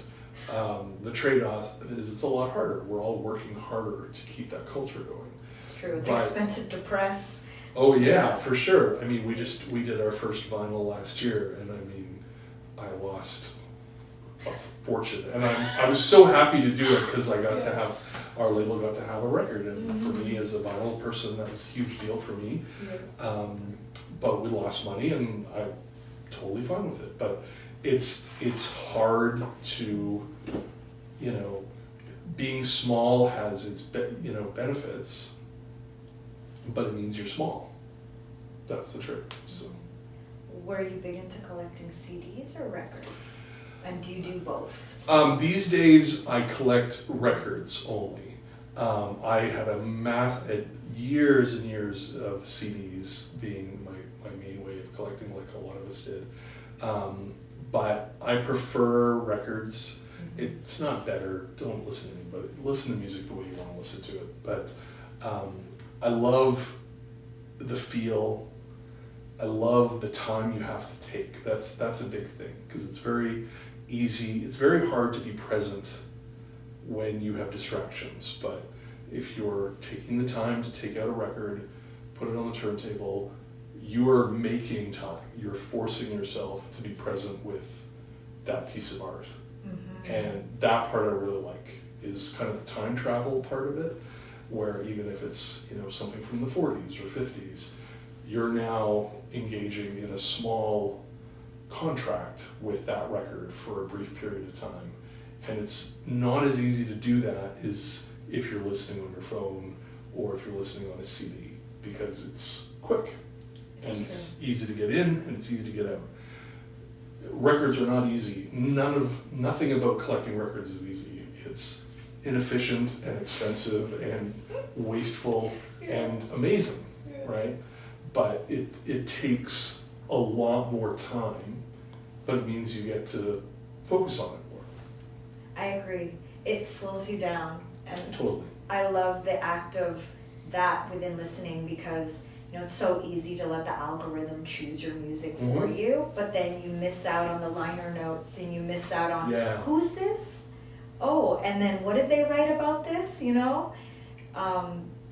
the trade-off is it's a lot harder. We're all working harder to keep that culture going. It's true. It's expensive to press. Oh yeah, for sure. I mean, we did our first vinyl last year, and I mean, I lost a fortune, and I was so happy to do it because I got to have our label got to have a record, and for me as a vinyl person, that was a huge deal for me. Yeah. But we lost money, and I'm totally fine with it. But it's hard to, you know, being small has its benefits, but it means you're small. That's the trick. So. Were you big into collecting CDs or records? And do you do both? These days, I collect records only. I had years and years of CDs being my main way of collecting, like a lot of us did. But I prefer records. It's not better. Don't listen to anybody. Listen to music the way you want to listen to it. But I love the feel. I love the time you have to take. That's a big thing because it's very easy. It's very hard to be present when you have distractions. But if you're taking the time to take out a record, put it on the turntable, you are making time. You're forcing yourself to be present with that piece of art. Mm-hmm. And that part I really like is kind of the time travel part of it, where even if it's, you know, something from the 40s or 50s, you're now engaging in a small contract with that record for a brief period of time. And it's not as easy to do that as if you're listening on your phone or if you're listening on a CD, because it's quick and it's easy to get in and it's easy to get out. Records are not easy. Nothing about collecting records is easy. It's inefficient and expensive and wasteful and amazing, right? But it takes a lot more time, but it means you get to focus on it more. I agree. It slows you down. And totally. I love the act of that within listening because, you know, it's so easy to let the algorithm choose your music for you, but then you miss out on the liner notes and you miss out on who's this? Oh, and then what did they write about this, you know?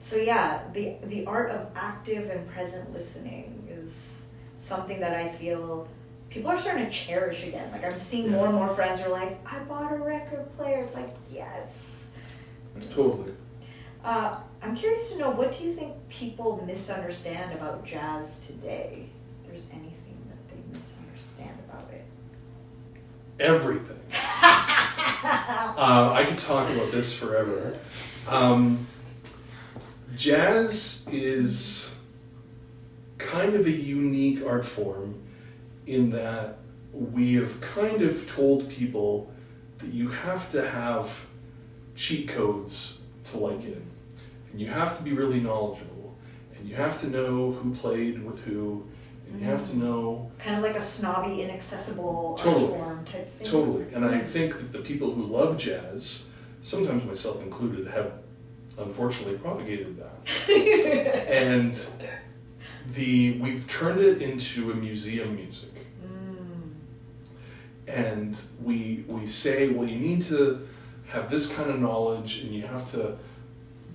So yeah, the art of active and present listening is something that I feel people are starting to cherish again. Like I'm seeing more and more friends are like, I bought a record player. It's like, yes. Totally. I'm curious to know, what do you think people misunderstand about jazz today? If there's anything that they misunderstand about it. Everything. I could talk about this forever. Jazz is kind of a unique art form in that we have kind of told people that you have to have cheat codes to like it. And you have to be really knowledgeable. And you have to know who played with who. And you have to know... Kind of like a snobby, inaccessible art form type thing. Totally. And I think that the people who love jazz, sometimes myself included, have unfortunately propagated that. And we've turned it into a museum music. And we say, well, you need to have this kind of knowledge, and you have to,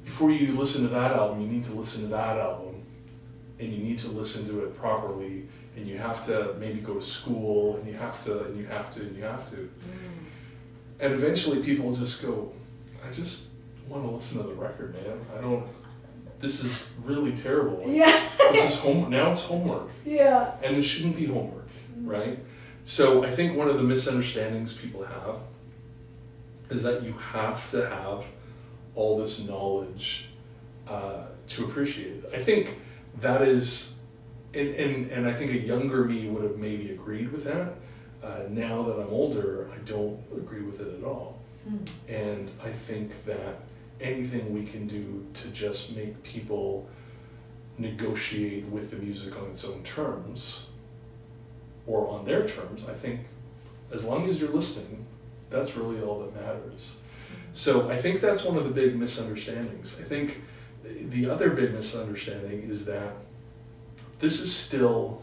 before you listen to that album, you need to listen to that album, and you need to listen to it properly, and you have to maybe go to school, and you have to, and you have to, and you have to. And eventually people just go, I just want to listen to the record, man. This is really terrible. This is now it's homework. Yeah. And it shouldn't be homework, right? So I think one of the misunderstandings people have is that you have to have all this knowledge to appreciate it. I think that is, and I think a younger me would have maybe agreed with that. Now that I'm older, I don't agree with it at all. And I think that anything we can do to just make people negotiate with the music on its own terms, or on their terms, I think as long as you're listening, that's really all that matters. So I think that's one of the big misunderstandings. I think the other big misunderstanding is that this is still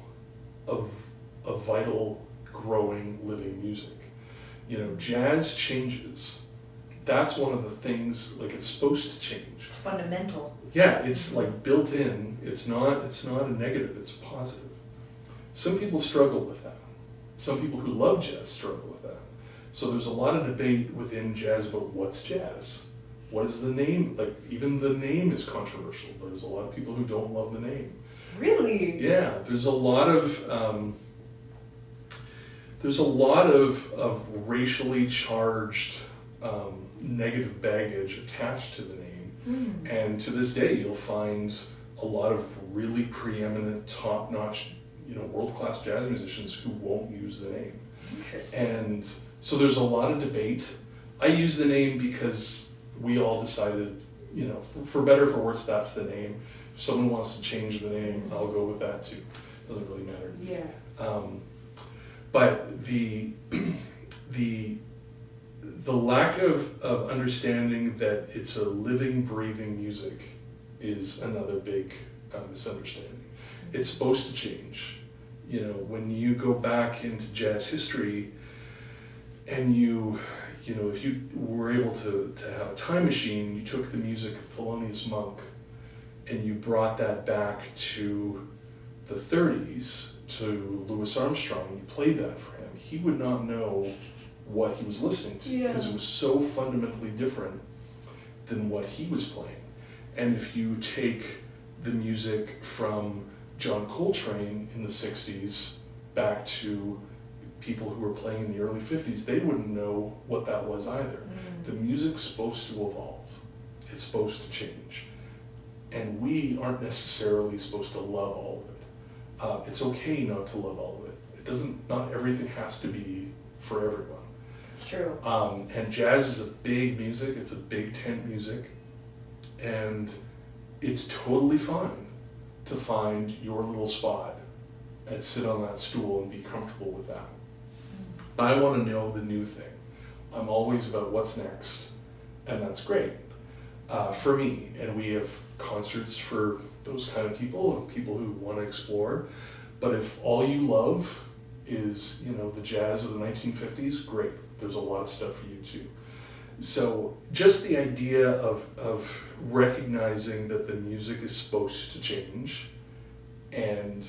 a vital, growing, living music. You know, jazz changes. That's one of the things, like, it's supposed to change. It's fundamental. Yeah, it's like built in. It's not a negative, it's positive. Some people struggle with that. Some people who love jazz struggle with that. So there's a lot of debate within jazz about what's jazz. What is the name? Like, even the name is controversial. There's a lot of people who don't love the name. Really? Yeah, there's a lot of racially charged negative baggage attached to the name. And to this day, you'll find a lot of really preeminent, top-notch, world-class jazz musicians who won't use the name. Interesting. And so there's a lot of debate. I use the name because we all decided, for better or for worse, that's the name. If someone wants to change the name, I'll go with that too. Doesn't really matter. Yeah. But the lack of understanding that it's a living, breathing music is another big misunderstanding. It's supposed to change. When you go back into jazz history and if you were able to have a time machine, you took the music of Thelonious Monk and you brought that back to the 30s, to Louis Armstrong, and you played that for him, he would not know what he was listening to because it was so fundamentally different than what he was playing. And if you take the music from John Coltrane in the 60s back to people who were playing in the early 50s, they wouldn't know what that was either. The music's supposed to evolve. It's supposed to change. And we aren't necessarily supposed to love all of it. It's okay not to love all of it. Not everything has to be for everyone. It's true. And jazz is a big music. It's a big tent music. And it's totally fine to find your little spot and sit on that stool and be comfortable with that. I want to know the new thing. I'm always about what's next, and that's great for me. And we have concerts for those kind of people and people who want to explore. But if all you love is, the jazz of the 1950s, great. There's a lot of stuff for you too. So just the idea of recognizing that the music is supposed to change and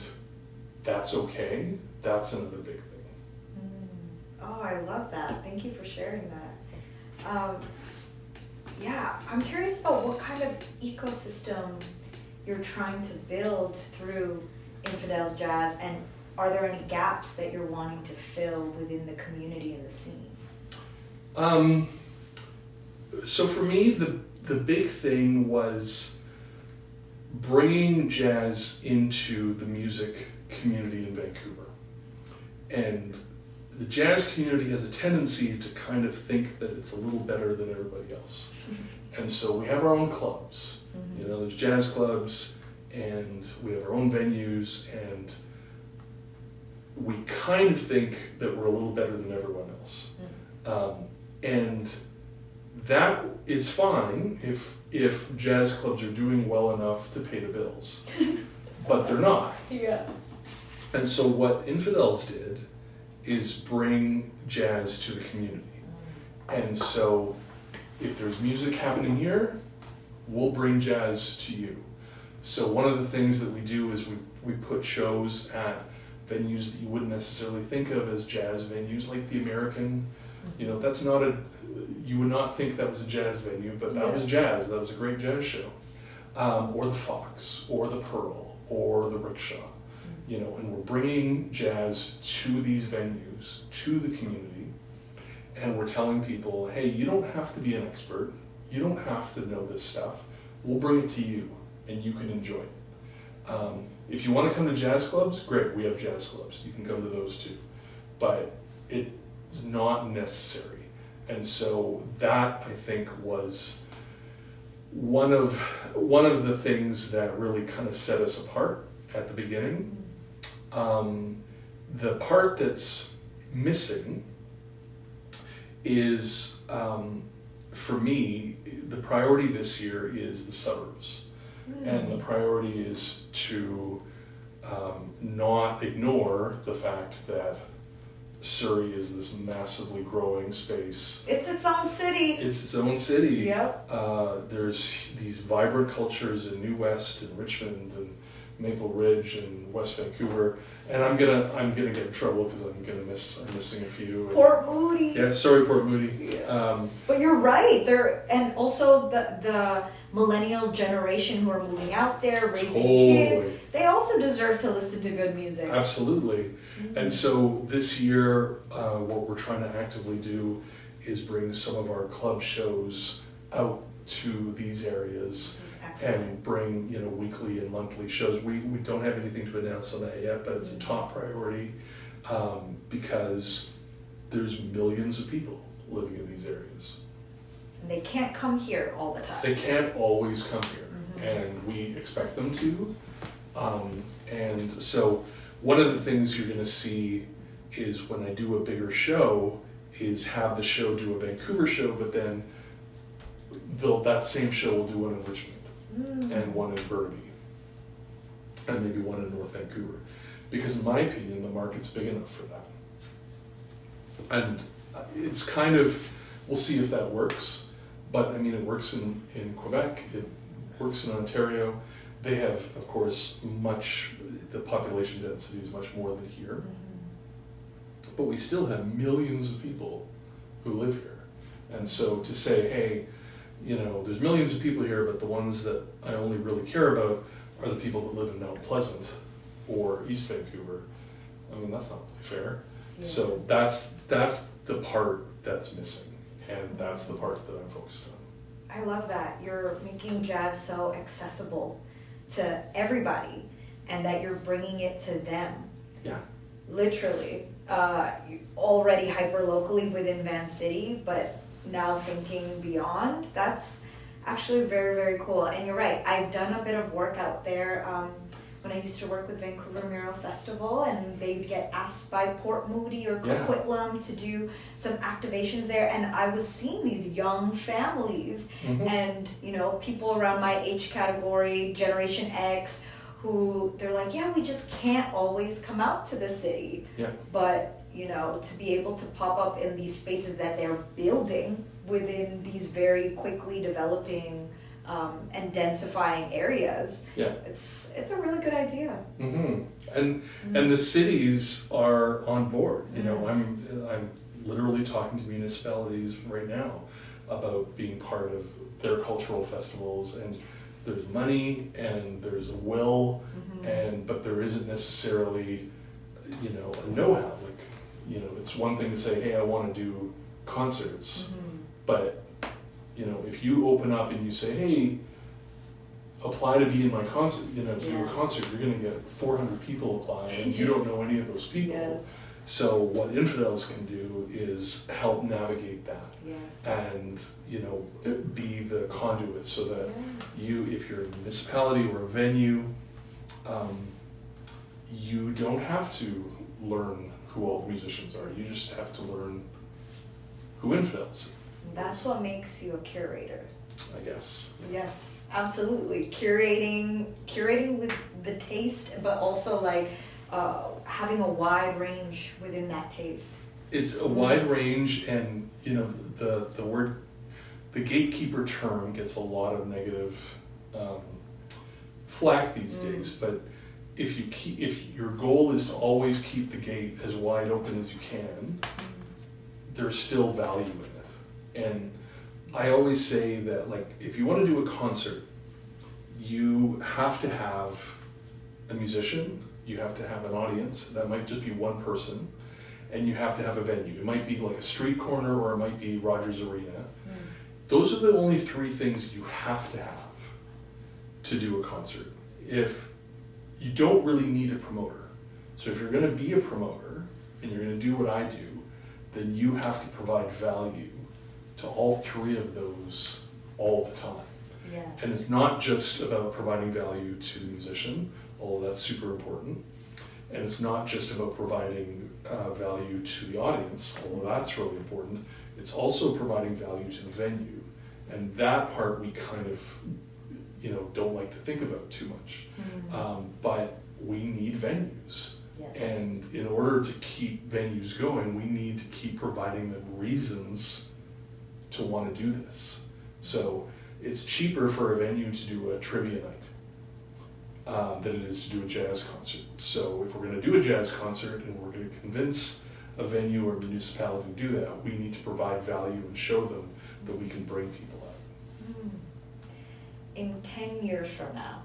that's okay, that's another big thing. Oh, I love that. Thank you for sharing that. I'm curious about what kind of ecosystem you're trying to build through Infidels Jazz, and are there any gaps that you're wanting to fill within the community and the scene? So for me, the big thing was bringing jazz into the music community in Vancouver. And the jazz community has a tendency to kind of think that it's a little better than everybody else. And so we have our own clubs. There's jazz clubs, and we have our own venues, and we kind of think that we're a little better than everyone else. And that is fine if jazz clubs are doing well enough to pay the bills, but they're not. Yeah. And so what Infidels did is bring jazz to the community. And so if there's music happening here, we'll bring jazz to you. So one of the things that we do is we put shows at venues that you wouldn't necessarily think of as jazz venues, like the American. That's not you would not think that was a jazz venue, but that was jazz. That was a great jazz show. Or the Fox, or the Pearl, or the Rickshaw. And we're bringing jazz to these venues, to the community, and we're telling people, hey, you don't have to be an expert. You don't have to know this stuff. We'll bring it to you, and you can enjoy it. If you want to come to jazz clubs, great, we have jazz clubs. You can come to those too. But it's not necessary. And so that, I think, was one of the things that really kind of set us apart at the beginning. The part that's missing is for me, the priority this year is the suburbs. And the priority is to not ignore the fact that Surrey is this massively growing space. It's its own city. It's its own city. Yep. There's these vibrant cultures in New West and Richmond and Maple Ridge and West Vancouver, and I'm gonna get in trouble because I'm missing a few. Port Moody. Yeah, sorry, Port Moody. But you're right. And also the millennial generation who are moving out there, raising kids. They also deserve to listen to good music. Absolutely. And so this year, what we're trying to actively do is bring some of our club shows out to these areas and bring weekly and monthly shows. We don't have anything to announce on that yet, but it's a top priority because there's millions of people living in these areas. And they can't come here all the time. They can't always come here, and we expect them to. And so one of the things you're going to see is when I do a bigger show is have the show do a Vancouver show, but then that same show will do one in Richmond and one in Burnaby and maybe one in North Vancouver, because in my opinion the market's big enough for that. And it's kind of, we'll see if that works, but I mean it works in Quebec, it works in Ontario. They have, of course, the population density is much more than here, but we still have millions of people who live here. And so to say, hey, there's millions of people here, but the ones that I only really care about are the people that live in Mount Pleasant or East Vancouver. I mean, that's not really fair. Yeah. So that's the part that's missing, and that's the part that I'm focused on. I love that. You're making jazz so accessible to everybody, and that you're bringing it to them. Yeah. Literally. Already hyper locally within Vancity, but now thinking beyond. That's actually very, very cool. And you're right, I've done a bit of work out there when I used to work with Vancouver Mural Festival, and they'd get asked by Port Moody or Coquitlam to do some activations there, and I was seeing these young families and people around my age category, Generation X, who they're like, yeah, we just can't always come out to the city. Yeah. But to be able to pop up in these spaces that they're building within these very quickly developing and densifying areas. Yeah. It's a really good idea. And the cities are on board. I'm literally talking to municipalities right now about being part of their cultural festivals, and there's money and there's a will, but there isn't necessarily a know-how. It's one thing to say, hey, I want to do concerts, but if you open up and you say, hey, apply to be in my concert, to do a concert, you're going to get 400 people apply, and you don't know any of those people. Yes. So what Infidels can do is help navigate that, and be the conduit, so that if you're a municipality or a venue, you don't have to learn who all the musicians are. You just have to learn who Infidels. That's what makes you a curator, I guess. Yes, absolutely. Curating with the taste, but also having a wide range within that taste. It's a wide range, and the gatekeeper term gets a lot of negative flack these days, but if your goal is to always keep the gate as wide open as you can, there's still value in it. And I always say that, if you want to do a concert, you have to have a musician, you have to have an audience, that might just be one person, and you have to have a venue. It might be like a street corner, or it might be Rogers Arena. Those are the only three things you have to have to do a concert. If you don't really need a promoter. So if you're going to be a promoter and you're going to do what I do, then you have to provide value to all three of those all the time. Yeah. And it's not just about providing value to the musician, although that's super important. And it's not just about providing value to the audience, although that's really important. it's also providing value to the venue. And that part we kind of, don't like to think about too much. But we need venues. Yes. And in order to keep venues going, we need to keep providing them reasons to want to do this. So it's cheaper for a venue to do a trivia night than it is to do a jazz concert. So if we're going to do a jazz concert and we're going to convince a venue or municipality to do that, we need to provide value and show them that we can bring people out. In 10 years from now,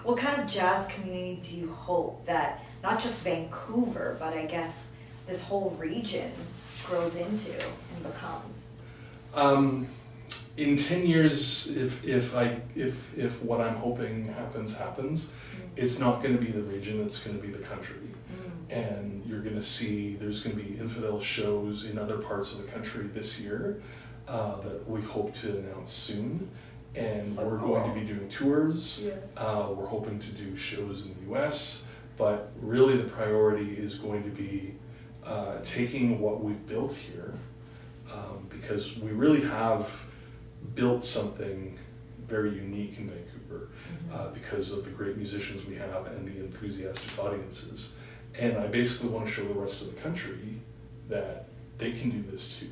what kind of jazz community do you hope that not just Vancouver, but I guess this whole region grows into and becomes? In 10 years, if what I'm hoping happens, it's not going to be the region, it's going to be the country. And you're going to see there's going to be Infidels shows in other parts of the country this year that we hope to announce soon. And So we're cool. going to be doing tours. We're hoping to do shows in the US, but really the priority is going to be taking what we've built here, because we really have built something very unique in Vancouver because of the great musicians we have and the enthusiastic audiences. And I basically want to show the rest of the country that they can do this too.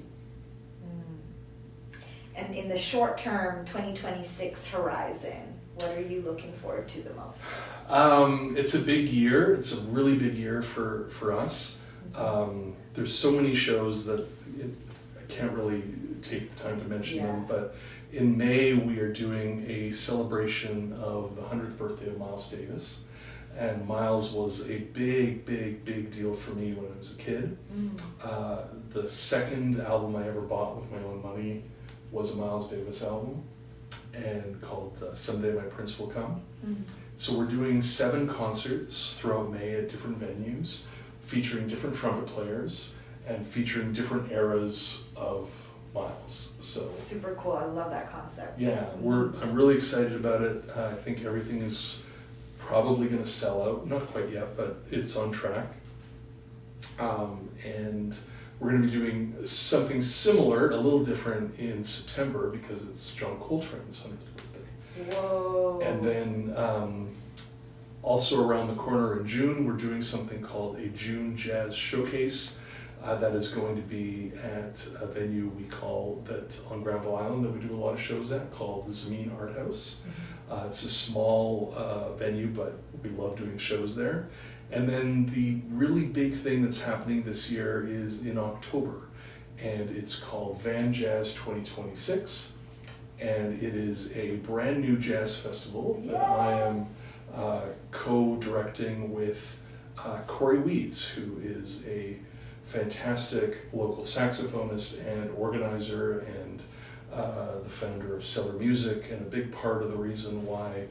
And in the short term, 2026 horizon, what are you looking forward to the most? It's a big year. It's a really big year for us. There's so many shows that I can't really take the time to mention them, but in May we are doing a celebration of the 100th birthday of Miles Davis. And Miles was a big deal for me when I was a kid. The second album I ever bought with my own money was a Miles Davis album, and called Someday My Prince Will Come. So we're doing 7 concerts throughout May at different venues, featuring different trumpet players and featuring different eras of Miles. So Super cool. I love that concept. yeah, I'm really excited about it. I think everything is probably going to sell out. Not quite yet, but it's on track. And we're going to be doing something similar, a little different in September because it's John Coltrane's 100th birthday. Whoa. And then also around the corner in June, we're doing something called a June Jazz Showcase that is going to be at a venue we call that on Granville Island that we do a lot of shows at, called the Zameen Art House. It's a small venue, but we love doing shows there. And then the really big thing that's happening this year is in October, and it's called Van Jazz 2026, and it is a brand new jazz festival that I am co-directing with Corey Weeds, who is a fantastic local saxophonist and organizer and the founder of Cellar Music, and a big part of the reason why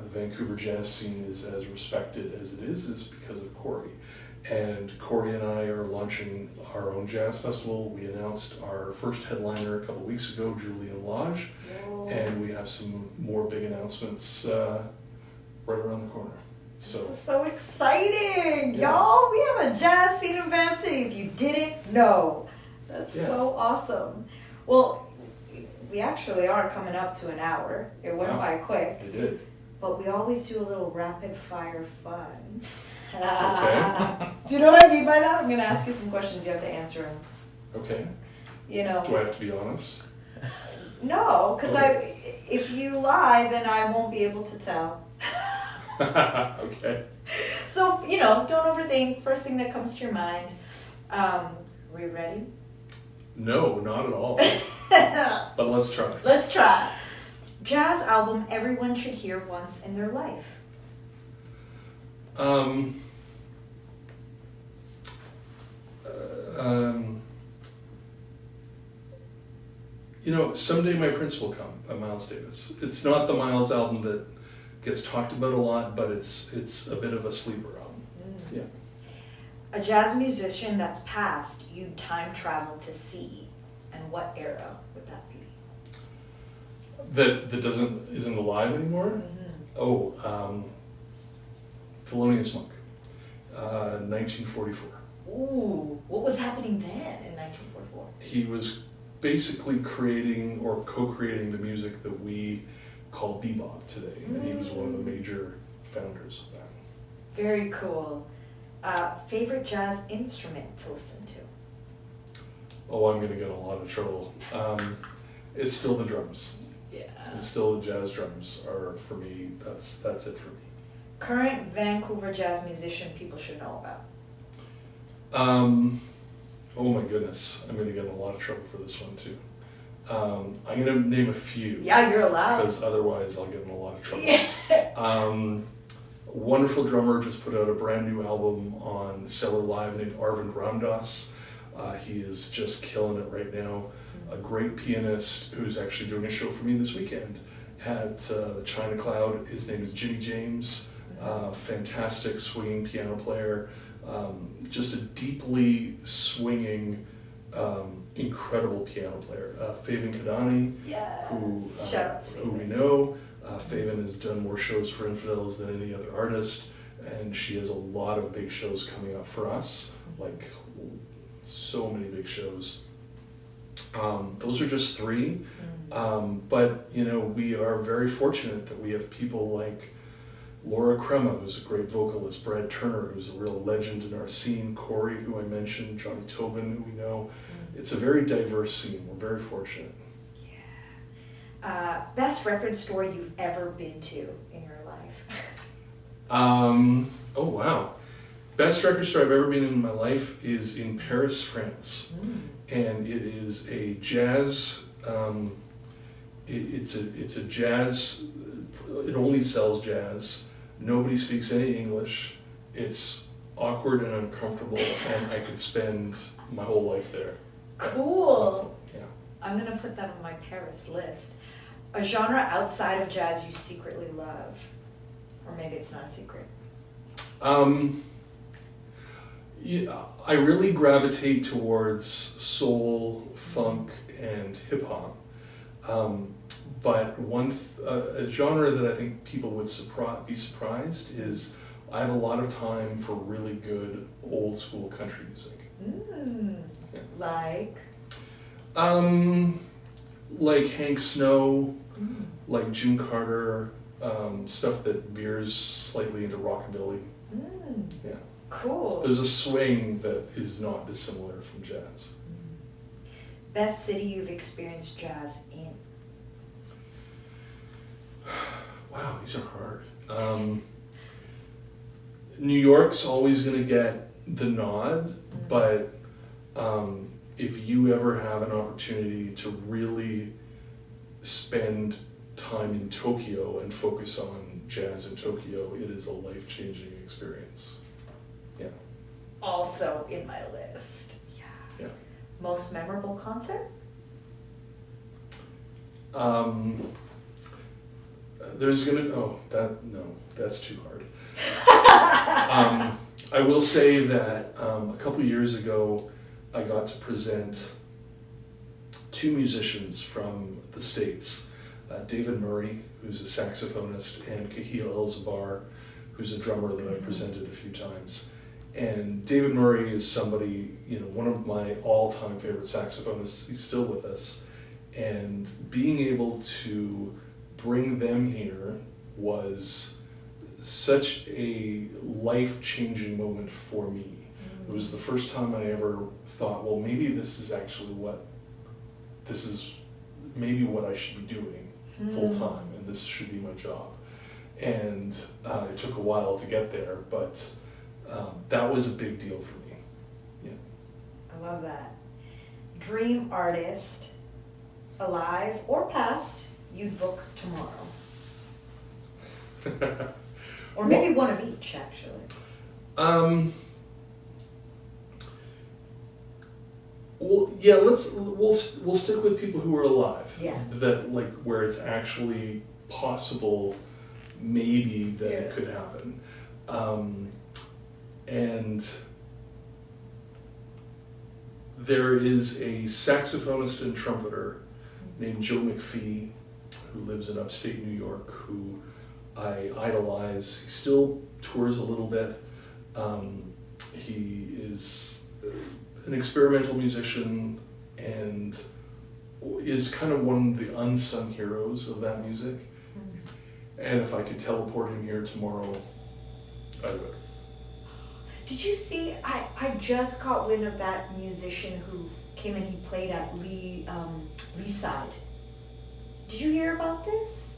the Vancouver jazz scene is as respected as it is because of Corey. And Corey and I are launching our own jazz festival. We announced our first headliner a couple weeks ago, Julian Lodge, and we have some more big announcements right around the corner. This is so exciting, y'all. We have a jazz scene in Vancity if you didn't know. That's so awesome. Well, we actually are coming up to an hour. It went by quick. It did. But we always do a little rapid fire fun. Okay. Do you know what I mean by that? I'm going to ask you some questions. You have to answer them. Okay. You know. Do I have to be honest? No, because if you lie, then I won't be able to tell. Okay. So, don't overthink. First thing that comes to your mind. Are you ready? No, not at all. But let's try. Let's try. Jazz album everyone should hear once in their life. Someday My Prince Will Come by Miles Davis. It's not the Miles album that gets talked about a lot, but it's a bit of a sleeper album. Yeah. A jazz musician that's passed, you'd time travel to see, and what era would that be? That isn't alive anymore? Oh, Thelonious Monk, 1944. Ooh, what was happening then in 1944? He was basically creating or co-creating the music that we call bebop today, and he was one of the major founders of that. Very cool. Favorite jazz instrument to listen to? Oh, I'm gonna get in a lot of trouble. It's still the drums. Yeah. It's still the jazz drums are, for me, that's it for me. Current Vancouver jazz musician people should know about? Oh my goodness, I'm gonna get in a lot of trouble for this one too. I'm gonna name a few. Yeah, you're allowed. Because otherwise I'll get in a lot of trouble. Wonderful drummer just put out a brand new album on STORYHIVE named Arvind Ramdas. He is just killing it right now. A great pianist who's actually doing a show for me this weekend at the China Cloud. His name is Jimmy James. Fantastic swinging piano player. Just a deeply swinging, incredible piano player. Faven Kadani, Yes. who we know. Faven has done more shows for Infidels than any other artist, and she has a lot of big shows coming up for us, like so many big shows. Those are just three, but you know, we are very fortunate that we have people like Laura Crema, who's a great vocalist, Brad Turner, who's a real legend in our scene, Corey, who I mentioned, Johnny Tobin, who we know. It's a very diverse scene. We're very fortunate. Best record store you've ever been to in your life? Oh wow. Best record store I've ever been in my life is in Paris, France. And it is a jazz, it's a jazz, it only sells jazz. Nobody speaks any English. It's awkward and uncomfortable, and I could spend my whole life there. Cool. Yeah. I'm gonna put that on my Paris list. A genre outside of jazz you secretly love, or maybe it's not a secret. Yeah, I really gravitate towards soul, funk, and hip hop. But a genre that I think people would be surprised is I have a lot of time for really good old school country music. Yeah. Like Hank Snow, like June Carter, stuff that veers slightly into rockabilly. Yeah. Cool. There's a swing that is not dissimilar from jazz. Best city you've experienced jazz in? Wow, these are hard. New York's always going to get the nod, but if you ever have an opportunity to really spend time in Tokyo and focus on jazz in Tokyo, it is a life-changing experience. Yeah. Also in my list. Yeah. Most memorable concert? There's gonna, that's too hard. I will say that a couple years ago, I got to present two musicians from the States, David Murray, who's a saxophonist, and Kahil El'Zabar, who's a drummer that I've presented a few times. And David Murray is somebody, one of my all-time favorite saxophonists. He's still with us. And being able to bring them here was such a life-changing moment for me. It was the first time I ever thought, well, maybe this is actually maybe what I should be doing full-time, and this should be my job. And it took a while to get there, but that was a big deal for me. Yeah. I love that. Dream artist, alive or past, you'd book tomorrow. Or maybe one of each, actually. Well, yeah. We'll stick with people who are alive. Yeah. That where it's actually possible, maybe that it could happen. And there is a saxophonist and trumpeter named Joe McPhee who lives in upstate New York, who I idolize. He still tours a little bit. He is an experimental musician and is kind of one of the unsung heroes of that music. And if I could teleport him here tomorrow, I would. Did you see, I just caught wind of that musician who came and he played at Leaside. Did you hear about this?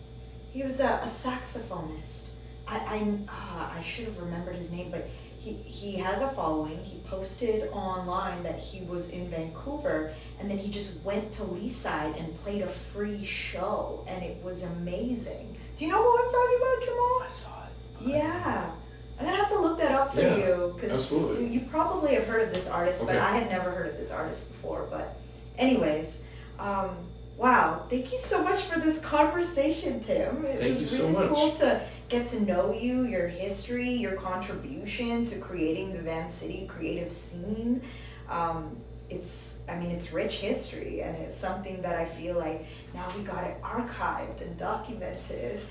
He was a saxophonist. I should have remembered his name, but he has a following. He posted online that he was in Vancouver, and then he just went to Leaside and played a free show, and it was amazing. Do you know who I'm talking about, Jamal? I saw it. Yeah. I'm gonna have to look that up for you, because you probably have heard of this artist, but I had never heard of this artist before. But anyways, wow, thank you so much for this conversation, Tim. It was really cool to get to know you, your history, your contribution to creating the Vancity creative scene. It's rich history, and it's something that I feel like now we got it archived and documented.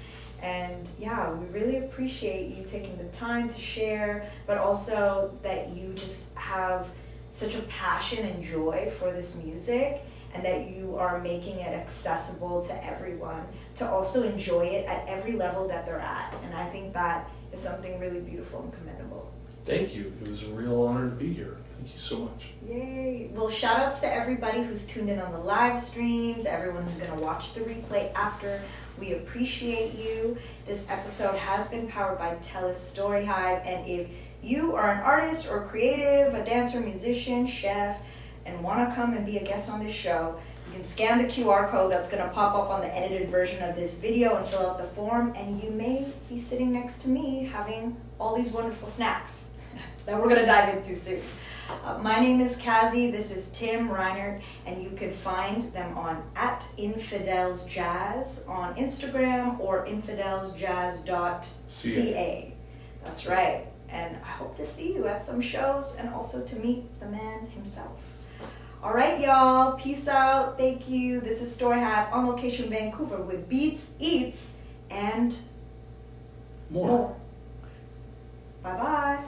And yeah, we really appreciate you taking the time to share, but also that you just have such a passion and joy for this music, and that you are making it accessible to everyone to also enjoy it at every level that they're at. And I think that is something really beautiful and commendable. Thank you. It was a real honor to be here. Thank you so much. Yay. Well, shout outs to everybody who's tuned in on the live stream, to everyone who's going to watch the replay after. We appreciate you. This episode has been powered by TELUS STORYHIVE, and if you are an artist or creative, a dancer, musician, chef, and want to come and be a guest on this show, you can scan the QR code that's going to pop up on the edited version of this video and fill out the form, and you may be sitting next to me having all these wonderful snacks that we're going to dive into soon. My name is Kazi, this is Tim, Reinert, and you can find them on @Infidels Jazz on Instagram or infidelsjazz.ca. That's right. And I hope to see you at some shows and also to meet the man himself. All right, y'all. Peace out. Thank you. This is STORYHIVE on location Vancouver with beats, eats, and more. Bye-bye.